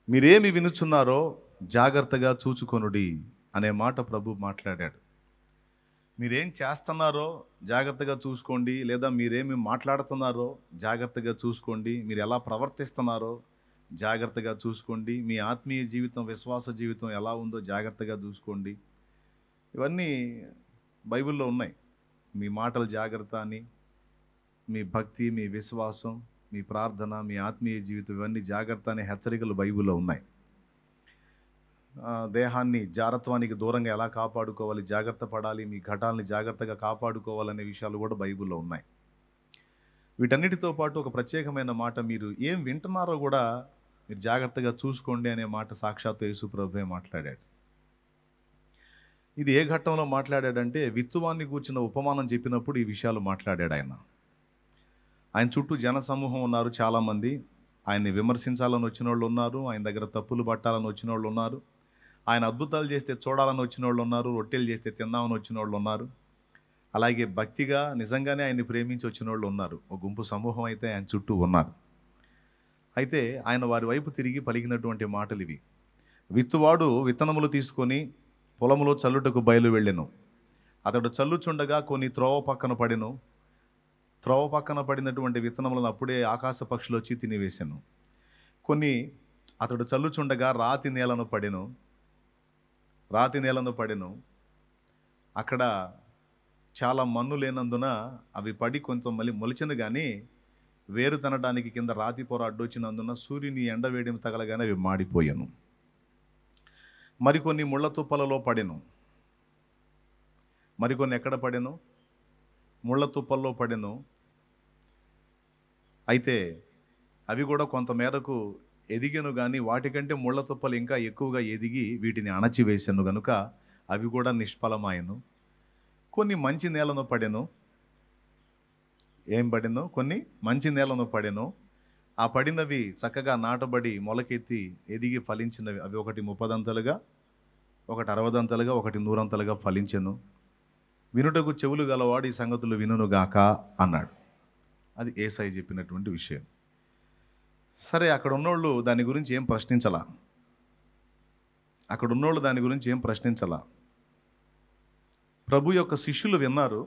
మీరేమి వినుచున్నారో జాగ్రత్తగా చూచుకొనుడి అనే మాట ప్రభు మాట్లాడాడు. మీరేం చేస్తున్నారో జాగ్రత్తగా చూసుకోండి. లేదా మీరేమి మాట్లాడుతున్నారో జాగ్రత్తగా చూసుకోండి. మీరు ఎలా ప్రవర్తిస్తున్నారో జాగ్రత్తగా చూసుకోండి. మీ ఆత్మీయ జీవితం, విశ్వాస జీవితం ఎలా ఉందో జాగ్రత్తగా చూసుకోండి. ఇవన్నీ బైబిల్‌లో ఉన్నాయి. మీ మాటలు జాగ్రత్త అని, మీ భక్తి, మీ విశ్వాసం, మీ ప్రార్థన, మీ ఆత్మీయ జీవితం ఇవన్నీ జాగ్రత్త అనే హెచ్చరికలు బైబిల్‌లో ఉన్నాయి. దేహాన్ని జారత్వానికి దూరంగా ఎలా కాపాడుకోవాలి, జాగ్రత్త పడాలి, మీ ఘటాల్ని జాగ్రత్తగా కాపాడుకోవాలనే విషయాలు కూడా బైబిల్‌లో ఉన్నాయి. వీటన్నిటితో పాటు ఒక ప్రత్యేకమైన మాట, మీరు ఏం వింటున్నారో కూడా మీరు జాగ్రత్తగా చూసుకోండి అనే మాట సాక్షాత్తు యేసు ప్రభువే మాట్లాడాడు. ఇది ఏ ఘట్టంలో మాట్లాడాడంటే, విత్తువాన్ని గూర్చిన ఉపమానం చెప్పినప్పుడు ఈ విషయాలు మాట్లాడాడు ఆయన. ఆయన చుట్టూ జన సమూహం ఉన్నారు చాలామంది. ఆయన్ని విమర్శించాలని వచ్చినోళ్ళు ఉన్నారు. ఆయన దగ్గర తప్పులు పట్టాలని వచ్చినోళ్ళు ఉన్నారు. ఆయన అద్భుతాలు చేస్తే చూడాలని వచ్చినోళ్ళు ఉన్నారు. రొట్టెలు చేస్తే తిందామని వచ్చినోళ్ళు ఉన్నారు. అలాగే భక్తిగా నిజంగానే ఆయన్ని ప్రేమించి వచ్చినోళ్ళు ఉన్నారు. ఒక గుంపు సమూహం అయితే ఆయన చుట్టూ ఉన్నారు. అయితే ఆయన వారి వైపు తిరిగి పలికినటువంటి మాటలు ఇవి. విత్తువాడు విత్తనములు తీసుకొని పొలములో చల్లుటకు బయలు వెళ్ళెను. అతడు చల్లుచుండగా కొన్ని త్రోవ పక్కన పడెను. త్రోవ పక్కన పడినటువంటి విత్తనములను అప్పుడే ఆకాశ పక్షులు వచ్చి తినివేశాను. కొన్ని అతడు చల్లుచుండగా రాతి నేలను పడెను. అక్కడ చాలా మన్ను లేనందున అవి పడి కొంచెం మళ్ళీ మొలిచెను కానీ వేరు తినడానికి కింద రాతి పొర అడ్డొచ్చినందున సూర్యుని ఎండవేడిమి తగలగానే అవి మాడిపోయాను. మరికొన్ని ముళ్ళ తుప్పలలో పడెను. మరికొన్ని ఎక్కడ పడెను? ముళ్ళ తుప్పల్లో పడెను. అయితే అవి కూడా కొంత మేరకు ఎదిగెను కానీ వాటికంటే ముళ్ళ తుప్పలు ఇంకా ఎక్కువగా ఎదిగి వీటిని అణచివేశాను గనుక అవి కూడా నిష్ఫలమాయను. కొన్ని మంచి నేలను పడెను. ఏం పడెను? కొన్ని మంచి నేలను పడెను. ఆ పడినవి చక్కగా నాటబడి మొలకెత్తి ఎదిగి ఫలించినవి. అవి ఒకటి 30 ఒకటి 60 ఒకటి 100 ఫలించెను. వినుటకు చెవులు గలవాడు ఈ సంగతులు వినుగాక అన్నాడు. అది యేసయ్య చెప్పినటువంటి విషయం. సరే, అక్కడ ఉన్నోళ్ళు దాని గురించి ఏం ప్రశ్నించలా. ప్రభు యొక్క శిష్యులు విన్నారు.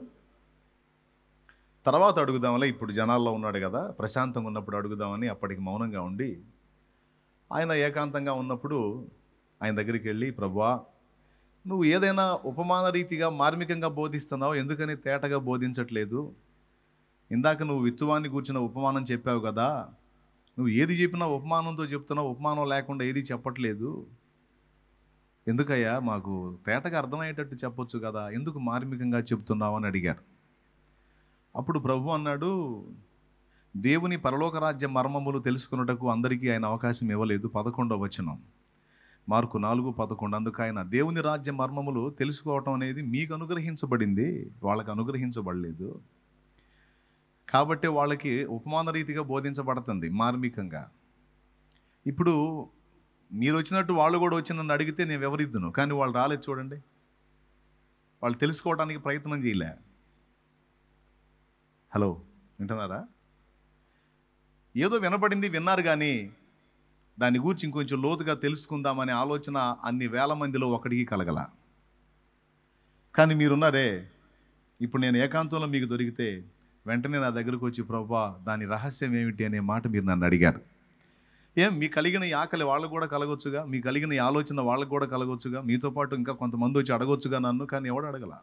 తర్వాత అడుగుదామలే, ఇప్పుడు జనాల్లో ఉన్నాడు కదా, ప్రశాంతంగా ఉన్నప్పుడు అడుగుదామని అప్పటికి మౌనంగా ఉండి, ఆయన ఏకాంతంగా ఉన్నప్పుడు ఆయన దగ్గరికి వెళ్ళి, ప్రభువా, నువ్వు ఏదైనా ఉపమాన రీతిగా మార్మికంగా బోధిస్తున్నావు, ఎందుకని తేటగా బోధించట్లేదు? ఇందాక నువ్వు విత్తువాన్ని కూర్చున్న ఉపమానం చెప్పావు కదా, నువ్వు ఏది చెప్పినా ఉపమానంతో చెప్తున్నావు, ఉపమానం లేకుండా ఏది చెప్పట్లేదు. ఎందుకయ్యా, మాకు తేటగా అర్థమయ్యేటట్టు చెప్పొచ్చు కదా, ఎందుకు మార్మికంగా చెప్తున్నావు అని అడిగారు. అప్పుడు ప్రభు అన్నాడు, దేవుని పరలోక రాజ్య మర్మములు తెలుసుకున్నటకు అందరికీ ఆయన అవకాశం ఇవ్వలేదు. 11వ వచనం, మార్కు 4:11. అందుకు ఆయన, దేవుని రాజ్య మర్మములు తెలుసుకోవటం అనేది మీకు అనుగ్రహించబడింది, వాళ్ళకి అనుగ్రహించబడలేదు. కాబట్టి వాళ్ళకి ఉపమాన రీతిగా బోధించబడుతుంది మార్మికంగా. ఇప్పుడు మీరు వచ్చినట్టు వాళ్ళు కూడా వచ్చి నన్ను అడిగితే నేను వివరిద్దును, కానీ వాళ్ళు రాలేదు చూడండి. వాళ్ళు తెలుసుకోవడానికి ప్రయత్నం చేయలే. హలో, వింటున్నారా? ఏదో వినపడింది, విన్నారు, కానీ దాని గురించి ఇంకొంచెం లోతుగా తెలుసుకుందామనే ఆలోచన అన్ని వేల మందిలో ఒకటికి కలగల. కానీ మీరున్నారే, ఇప్పుడు నేను ఏకాంతంలో మీకు దొరికితే వెంటనే నా దగ్గరకు వచ్చి, ప్రభువా, దాని రహస్యం ఏమిటి అనే మాట మీరు నన్ను అడిగారు. మీకు కలిగిన ఈ ఆకలి వాళ్ళకు కూడా కలగొచ్చుగా, మీకు కలిగిన ఈ ఆలోచన వాళ్ళకు కూడా కలగొచ్చుగా, మీతో పాటు ఇంకా కొంతమంది వచ్చి అడగొచ్చుగా నన్ను, కానీ ఎవడు అడగల.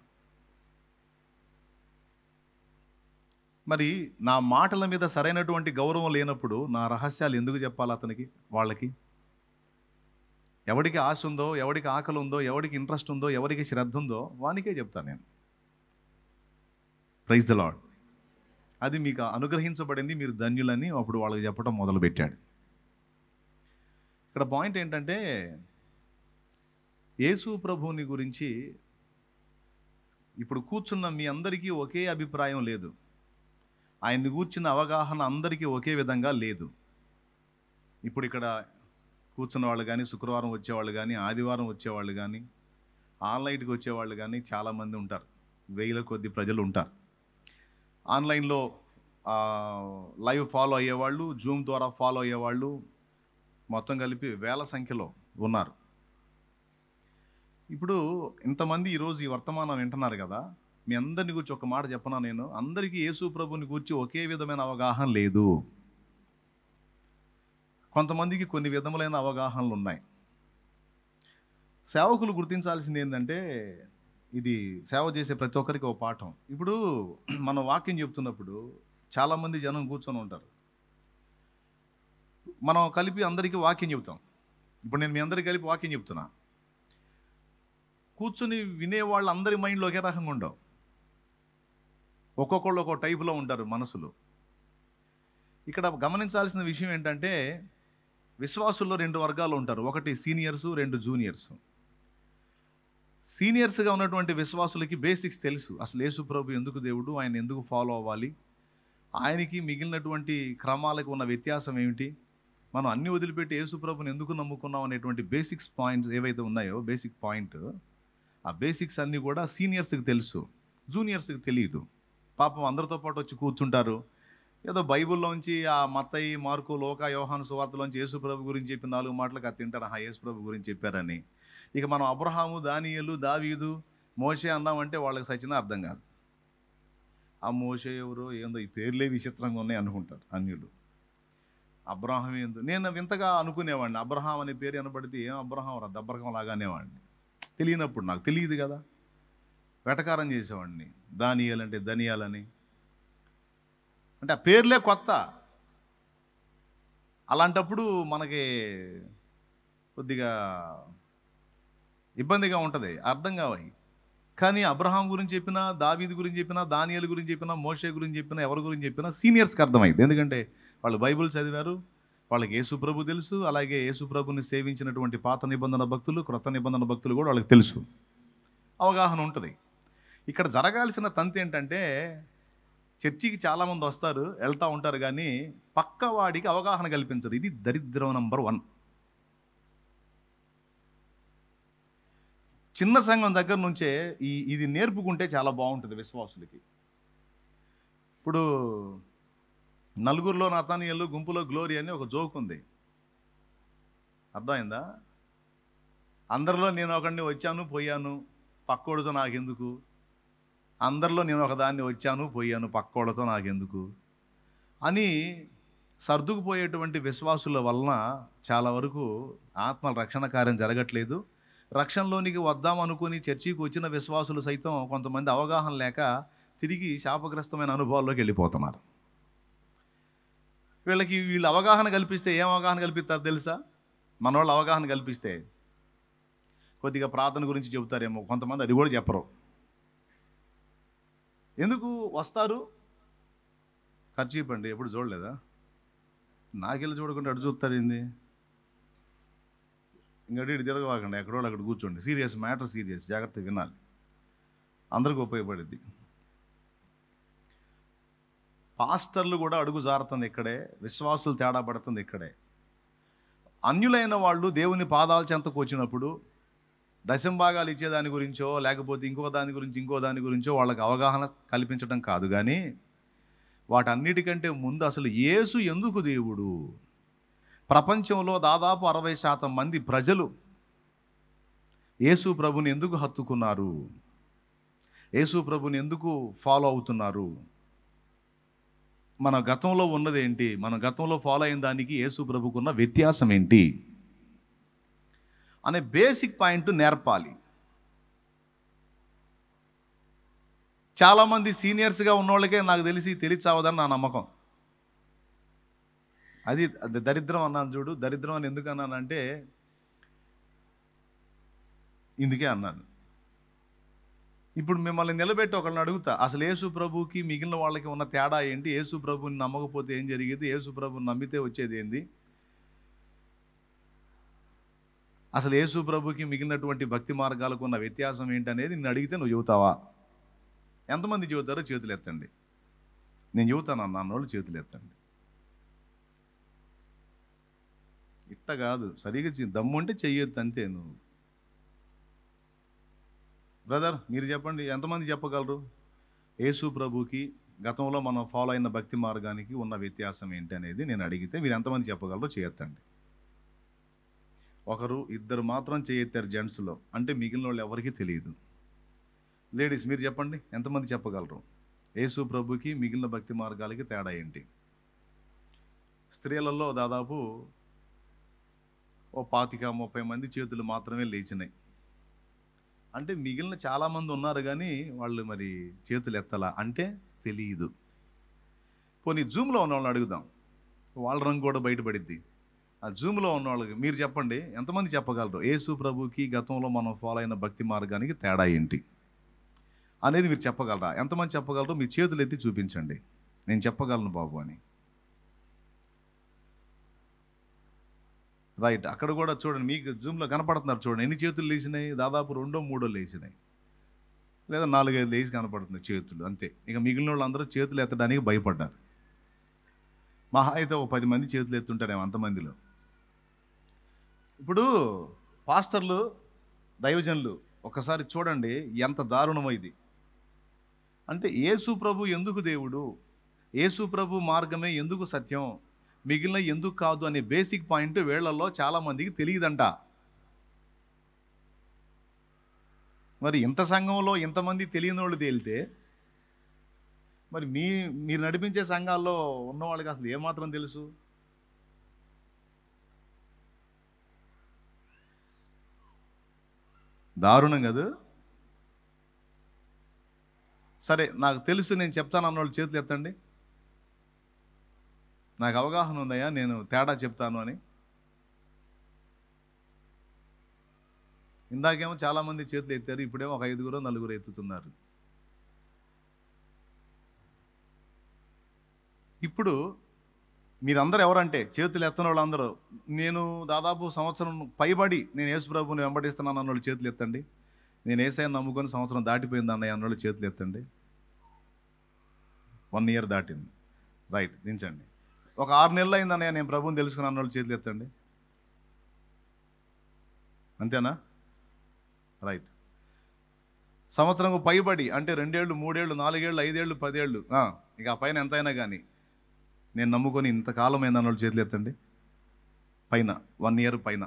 మరి నా మాటల మీద సరైనటువంటి గౌరవం లేనప్పుడు నా రహస్యాలు ఎందుకు చెప్పాలి అతనికి, వాళ్ళకి? ఎవడికి ఆశ ఉందో, ఎవడికి ఆకలి ఉందో, ఎవడికి ఇంట్రెస్ట్ ఉందో, ఎవరికి శ్రద్ధ ఉందో వానికే చెప్తాను నేను. Praise the lord. అది మీకు అనుగ్రహించబడింది, మీరు ధన్యులని అప్పుడు వాళ్ళకి చెప్పడం మొదలుపెట్టాడు. ఇక్కడ పాయింట్ ఏంటంటే, యేసు ప్రభువుని గురించి ఇప్పుడు కూర్చున్న మీ అందరికీ ఒకే అభిప్రాయం లేదు. ఆయన్ని కూర్చున్న అవగాహన అందరికీ ఒకే విధంగా లేదు. ఇప్పుడు ఇక్కడ కూర్చున్న వాళ్ళు కానీ, శుక్రవారం వచ్చేవాళ్ళు కానీ, ఆదివారం వచ్చేవాళ్ళు కానీ, ఆన్లైన్కి వచ్చేవాళ్ళు కానీ చాలామంది ఉంటారు. వేల కొద్ది ప్రజలు ఉంటారు. ఆన్లైన్లో లైవ్ ఫాలో అయ్యేవాళ్ళు, జూమ్ ద్వారా ఫాలో అయ్యేవాళ్ళు, మొత్తం కలిపి వేల సంఖ్యలో ఉన్నారు. ఇప్పుడు ఇంతమంది ఈరోజు ఈ వర్తమానం వింటున్నారు కదా, మీ అందరిని గురించి ఒక మాట చెప్పనా నేను, అందరికీ యేసు ప్రభుని గురించి ఒకే విధమైన అవగాహన లేదు. కొంతమందికి కొన్ని విధములైన అవగాహనలు ఉన్నాయి. సేవకులు గుర్తించాల్సింది ఏంటంటే, ఇది సేవ చేసే ప్రతి ఒక్కరికి ఒక పాఠం. ఇప్పుడు మనం వాక్యం చెప్తున్నప్పుడు చాలామంది జనం కూర్చొని ఉంటారు. మనం కలిపి అందరికీ వాక్యం చెప్తాం. ఇప్పుడు నేను మీ అందరికీ కలిపి వాక్యం చెప్తున్నా. కూర్చుని వినేవాళ్ళు అందరి మైండ్లో ఒకే రకంగా ఉండవు. ఒక్కొక్కళ్ళు ఒక్కో టైపులో ఉంటారు మనసులు. ఇక్కడ గమనించాల్సిన విషయం ఏంటంటే, విశ్వాసుల్లో 2 వర్గాలు ఉంటారు. ఒకటి సీనియర్సు, 2 జూనియర్సు. సీనియర్స్గా ఉన్నటువంటి విశ్వాసులకి బేసిక్స్ తెలుసు. అసలు యేసు ప్రభు ఎందుకు దేవుడు, ఆయన ఎందుకు ఫాలో అవ్వాలి, ఆయనకి మిగిలినటువంటి క్రమాలకు ఉన్న వ్యత్యాసం ఏమిటి, మనం అన్ని వదిలిపెట్టి యేసు ప్రభుని ఎందుకు నమ్ముకున్నాం అనేటువంటి బేసిక్స్ పాయింట్స్ ఏవైతే ఉన్నాయో, బేసిక్ పాయింట్, ఆ బేసిక్స్ అన్నీ కూడా సీనియర్స్కి తెలుసు, జూనియర్స్కి తెలియదు. పాపం అందరితో పాటు వచ్చి కూర్చుంటారు. ఏదో బైబిల్లోంచి ఆ మత్తయి, మార్కు, లోకా, యోహాను సువార్తలోంచి యేసు ప్రభు గురించి చెప్పిన 4 మాటలకు అది తింటారు. యేసు ప్రభు గురించి చెప్పారని. ఇక మనం అబ్రహాము, దానియేలు, దావీదు, మోషే అన్నామంటే వాళ్ళకి సచిన అర్థం కాదు. ఆ మోషే ఎవరో ఏందో, ఈ పేర్లే విచిత్రంగా ఉన్నాయి అనుకుంటారు అన్యులు. అబ్రహాం ఏందో, నేను వింతగా అనుకునేవాడిని. అబ్రహాం అనే పేరు వినబడితే ఏం అబ్రహాం రా, దబ్బరకం లాగానేవాడిని. తెలియనప్పుడు, నాకు తెలియదు కదా, వెటకారం చేసేవాడిని. దానియేలు అంటే ధనియాలని, అంటే ఆ పేర్లే కొత్త. అలాంటప్పుడు మనకి కొద్దిగా ఇబ్బందిగా ఉంటుంది, అర్థం కావాలి. కానీ అబ్రహాం గురించి చెప్పినా, దావీదు గురించి చెప్పినా, దానియేలు గురించి చెప్పినా, మోషే గురించి చెప్పినా, ఎవరి గురించి చెప్పినా సీనియర్స్కి అర్థమైంది. ఎందుకంటే వాళ్ళు బైబిల్ చదివారు, వాళ్ళకి యేసు ప్రభు తెలుసు. అలాగే యేసు ప్రభుని సేవించినటువంటి పాత నిబంధన భక్తులు, క్రొత్త నిబంధన భక్తులు కూడా వాళ్ళకి తెలుసు, అవగాహన ఉంటుంది. ఇక్కడ జరగాల్సిన తంతు ఏంటంటే, చర్చికి చాలామంది వస్తారు, వెళ్తూ ఉంటారు, కానీ పక్కవాడికి అవగాహన కల్పించరు. ఇది దరిద్రం నంబర్ 1. చిన్న సంఘం దగ్గర నుంచే ఇది నేర్పుకుంటే చాలా బాగుంటుంది విశ్వాసులకి. ఇప్పుడు నలుగురిలో నతానియేలు, గుంపులో గ్లోరీ అని ఒక జోక్ ఉంది, అర్థమైందా? అందరిలో నేను ఒకడిని వచ్చాను పోయాను, పక్కోడితో నాకెందుకు. అందరిలో నేను ఒకదాన్ని వచ్చాను పోయాను, పక్కోళ్ళతో నాకెందుకు అని సర్దుకుపోయేటువంటి విశ్వాసుల వలన చాలా వరకు ఆత్మల రక్షణ కార్యం జరగట్లేదు. రక్షణలోనికి వద్దాం అనుకుని చర్చికి వచ్చిన విశ్వాసులు సైతం కొంతమంది అవగాహన లేక తిరిగి శాపగ్రస్తమైన అనుభవాల్లోకి వెళ్ళిపోతున్నారు. వీళ్ళు అవగాహన కల్పిస్తే ఏం అవగాహన కల్పిస్తారు తెలుసా? మనవాళ్ళు అవగాహన కల్పిస్తే కొద్దిగా ప్రార్థన గురించి చెబుతారేమో, కొంతమంది అది కూడా చెప్పరు. ఎందుకు వస్తారు? ఖర్చు ఇవ్వండి, ఎప్పుడు చూడలేదా? నాకెళ్ళి చూడకుండా అటు చూస్తారు ఏంది? ఇంకటి ఇటు తిరగవాకండి, ఎక్కడో అక్కడ కూర్చోండి. సీరియస్ మ్యాటర్, సీరియస్, జాగ్రత్తగా వినాలి, అందరికీ ఉపయోగపడుద్ది. పాస్టర్లు కూడా అడుగు జారుతుంది ఇక్కడే, విశ్వాసులు తేడా పడుతుంది ఇక్కడే. అన్యులైన వాళ్ళు దేవుని పాదాల చెంతకు వచ్చినప్పుడు దశంభాగాలు ఇచ్చేదాని గురించో, లేకపోతే ఇంకో దాని గురించో వాళ్ళకి అవగాహన కల్పించడం కాదు, కానీ వాటన్నిటికంటే ముందు అసలు యేసు ఎందుకు దేవుడు. ప్రపంచంలో దాదాపు 60% మంది ప్రజలు యేసు ప్రభుని ఎందుకు హత్తుకున్నారు, యేసు ప్రభుని ఎందుకు ఫాలో అవుతున్నారు, మన గతంలో ఉన్నదేంటి, మన గతంలో ఫాలో అయిన దానికి యేసు ప్రభుకున్న వ్యత్యాసం ఏంటి అనే బేసిక్ పాయింట్ నేర్పాలి. చాలామంది సీనియర్స్గా ఉన్నోళ్ళకే నాకు తెలిసావదని నా నమ్మకం. అది దరిద్రం అన్నాను చూడు. దరిద్రం అని ఎందుకు అన్నానంటే ఇందుకే అన్నాను. ఇప్పుడు మిమ్మల్ని నిలబెట్టి ఒకళ్ళని అడుగుతా, అసలు యేసు ప్రభుకి మిగిలిన వాళ్ళకి ఉన్న తేడా ఏంటి, యేసు ప్రభుని నమ్మకపోతే ఏం జరిగేది, యేసు ప్రభుని నమ్మితే వచ్చేది ఏంది, అసలు యేసు ప్రభుకి మిగిలినటువంటి భక్తి మార్గాలకు ఉన్న వ్యత్యాసం ఏంటనేది నేను అడిగితే నువ్వు చెబుతావా? ఎంతమంది చెబుతారో చేతులు ఎత్తండి. నేను చెబుతాను అన్నోళ్ళు చేతులు ఎత్తండి. ఇట్ట కాదు, సరిగా దమ్ముంటే చెయ్యొద్దు అంతే. నువ్వు బ్రదర్ మీరు చెప్పండి, ఎంతమంది చెప్పగలరు యేసు ప్రభుకి గతంలో మనం ఫాలో అయిన భక్తి మార్గానికి ఉన్న వ్యత్యాసం ఏంటి అనేది నేను అడిగితే మీరు ఎంతమంది చెప్పగలరో చేయొద్దండి. ఒకరు ఇద్దరు మాత్రం చేయెత్తారు జెంట్స్లో, అంటే మిగిలిన వాళ్ళు ఎవరికీ తెలియదు. లేడీస్ మీరు చెప్పండి, ఎంతమంది చెప్పగలరు యేసు ప్రభుకి మిగిలిన భక్తి మార్గాలకి తేడా ఏంటి? స్త్రీలలో దాదాపు ఓ 25-30 మంది చేతులు మాత్రమే లేచినాయి. అంటే మిగిలిన చాలామంది ఉన్నారు కానీ వాళ్ళు మరి చేతులు ఎత్తలా, అంటే తెలియదు. పోనీ జూమ్లో ఉన్న వాళ్ళని అడుగుదాం, వాళ్ళ రంగు కూడా బయటపడిద్ది. ఆ జూమ్లో ఉన్న వాళ్ళకి మీరు చెప్పండి, ఎంతమంది చెప్పగలరు యేసు ప్రభుకి గతంలో మనం ఫాలో అయిన భక్తి మార్గానికి తేడా ఏంటి అనేది మీరు చెప్పగలరా? ఎంతమంది చెప్పగలరు? మీ చేతులు ఎత్తి చూపించండి, నేను చెప్పగలను బాబు అని. రైట్, అక్కడ కూడా చూడండి, మీకు జూమ్లో కనపడుతున్నారు చూడండి, ఎన్ని చేతులు లేచినాయి? దాదాపు 2-3 లేచినాయి, లేదా 4-5 లేచి కనపడుతున్నాయి చేతులు, అంతే. ఇక మిగిలిన వాళ్ళు అందరూ చేతులు ఎత్తడానికి భయపడ్డారు. మహా అయితే ఒక 10 మంది చేతులు ఎత్తుంటారేమో అంతమందిలో. ఇప్పుడు పాస్టర్లు, దైవజనులు ఒకసారి చూడండి ఎంత దారుణమో ఇది. అంటే యేసు ప్రభు ఎందుకు దేవుడు, యేసు ప్రభు మార్గమే ఎందుకు సత్యం, మిగిలిన ఎందుకు కాదు అనే బేసిక్ పాయింట్ వీళ్ళల్లో చాలామందికి తెలియదంట. మరి ఇంత సంఘంలో ఇంతమంది తెలియని వాళ్ళు తేలితే మరి మీరు నడిపించే సంఘాల్లో ఉన్న వాళ్ళకి అసలు ఏమాత్రం తెలుసు? దారుణం కదా. సరే, నాకు తెలుసు నేను చెప్తాను అన్న వాళ్ళు చేతులు ఎత్తండి. నాకు అవగాహన ఉందయ్యా, నేను తేడా చెప్తాను అని. ఇందాకేమో చాలామంది చేతులు ఎత్తారు, ఇప్పుడేమో ఒక 5-4 ఎత్తుతున్నారు. ఇప్పుడు మీరందరూ ఎవరంటే చేతులు ఎత్తని వాళ్ళందరూ, నేను దాదాపు సంవత్సరం పైబడి నేను యేసు ప్రభువుని వెంబడిస్తున్నాను అన్నోళ్ళు చేతులు ఎత్తండి. నేను యేసయ్యను నమ్ముకొని సంవత్సరం దాటిపోయింది అన్నయ్య అన్నోళ్ళు చేతులు ఎత్తండి. 1 ఇయర్ దాటింది, రైట్, దించండి. ఒక 6 నెలలు అయింది అన్నయ్య నేను ప్రభువుని తెలుసుకుని అన్నోళ్ళు చేతులు ఎత్తండి. అంతేనా? రైట్. సంవత్సరం పైబడి అంటే 2 ఏళ్ళు, 3 ఏళ్ళు, 4 ఏళ్ళు, 5 ఏళ్ళు, 10 ఏళ్ళు, ఇక ఆ పైన ఎంతైనా కానీ నేను నమ్ముకొని ఇంతకాలం అయింది అన్నోళ్ళు చేతులు ఎత్తండి. పైన 1 ఇయర్ పైన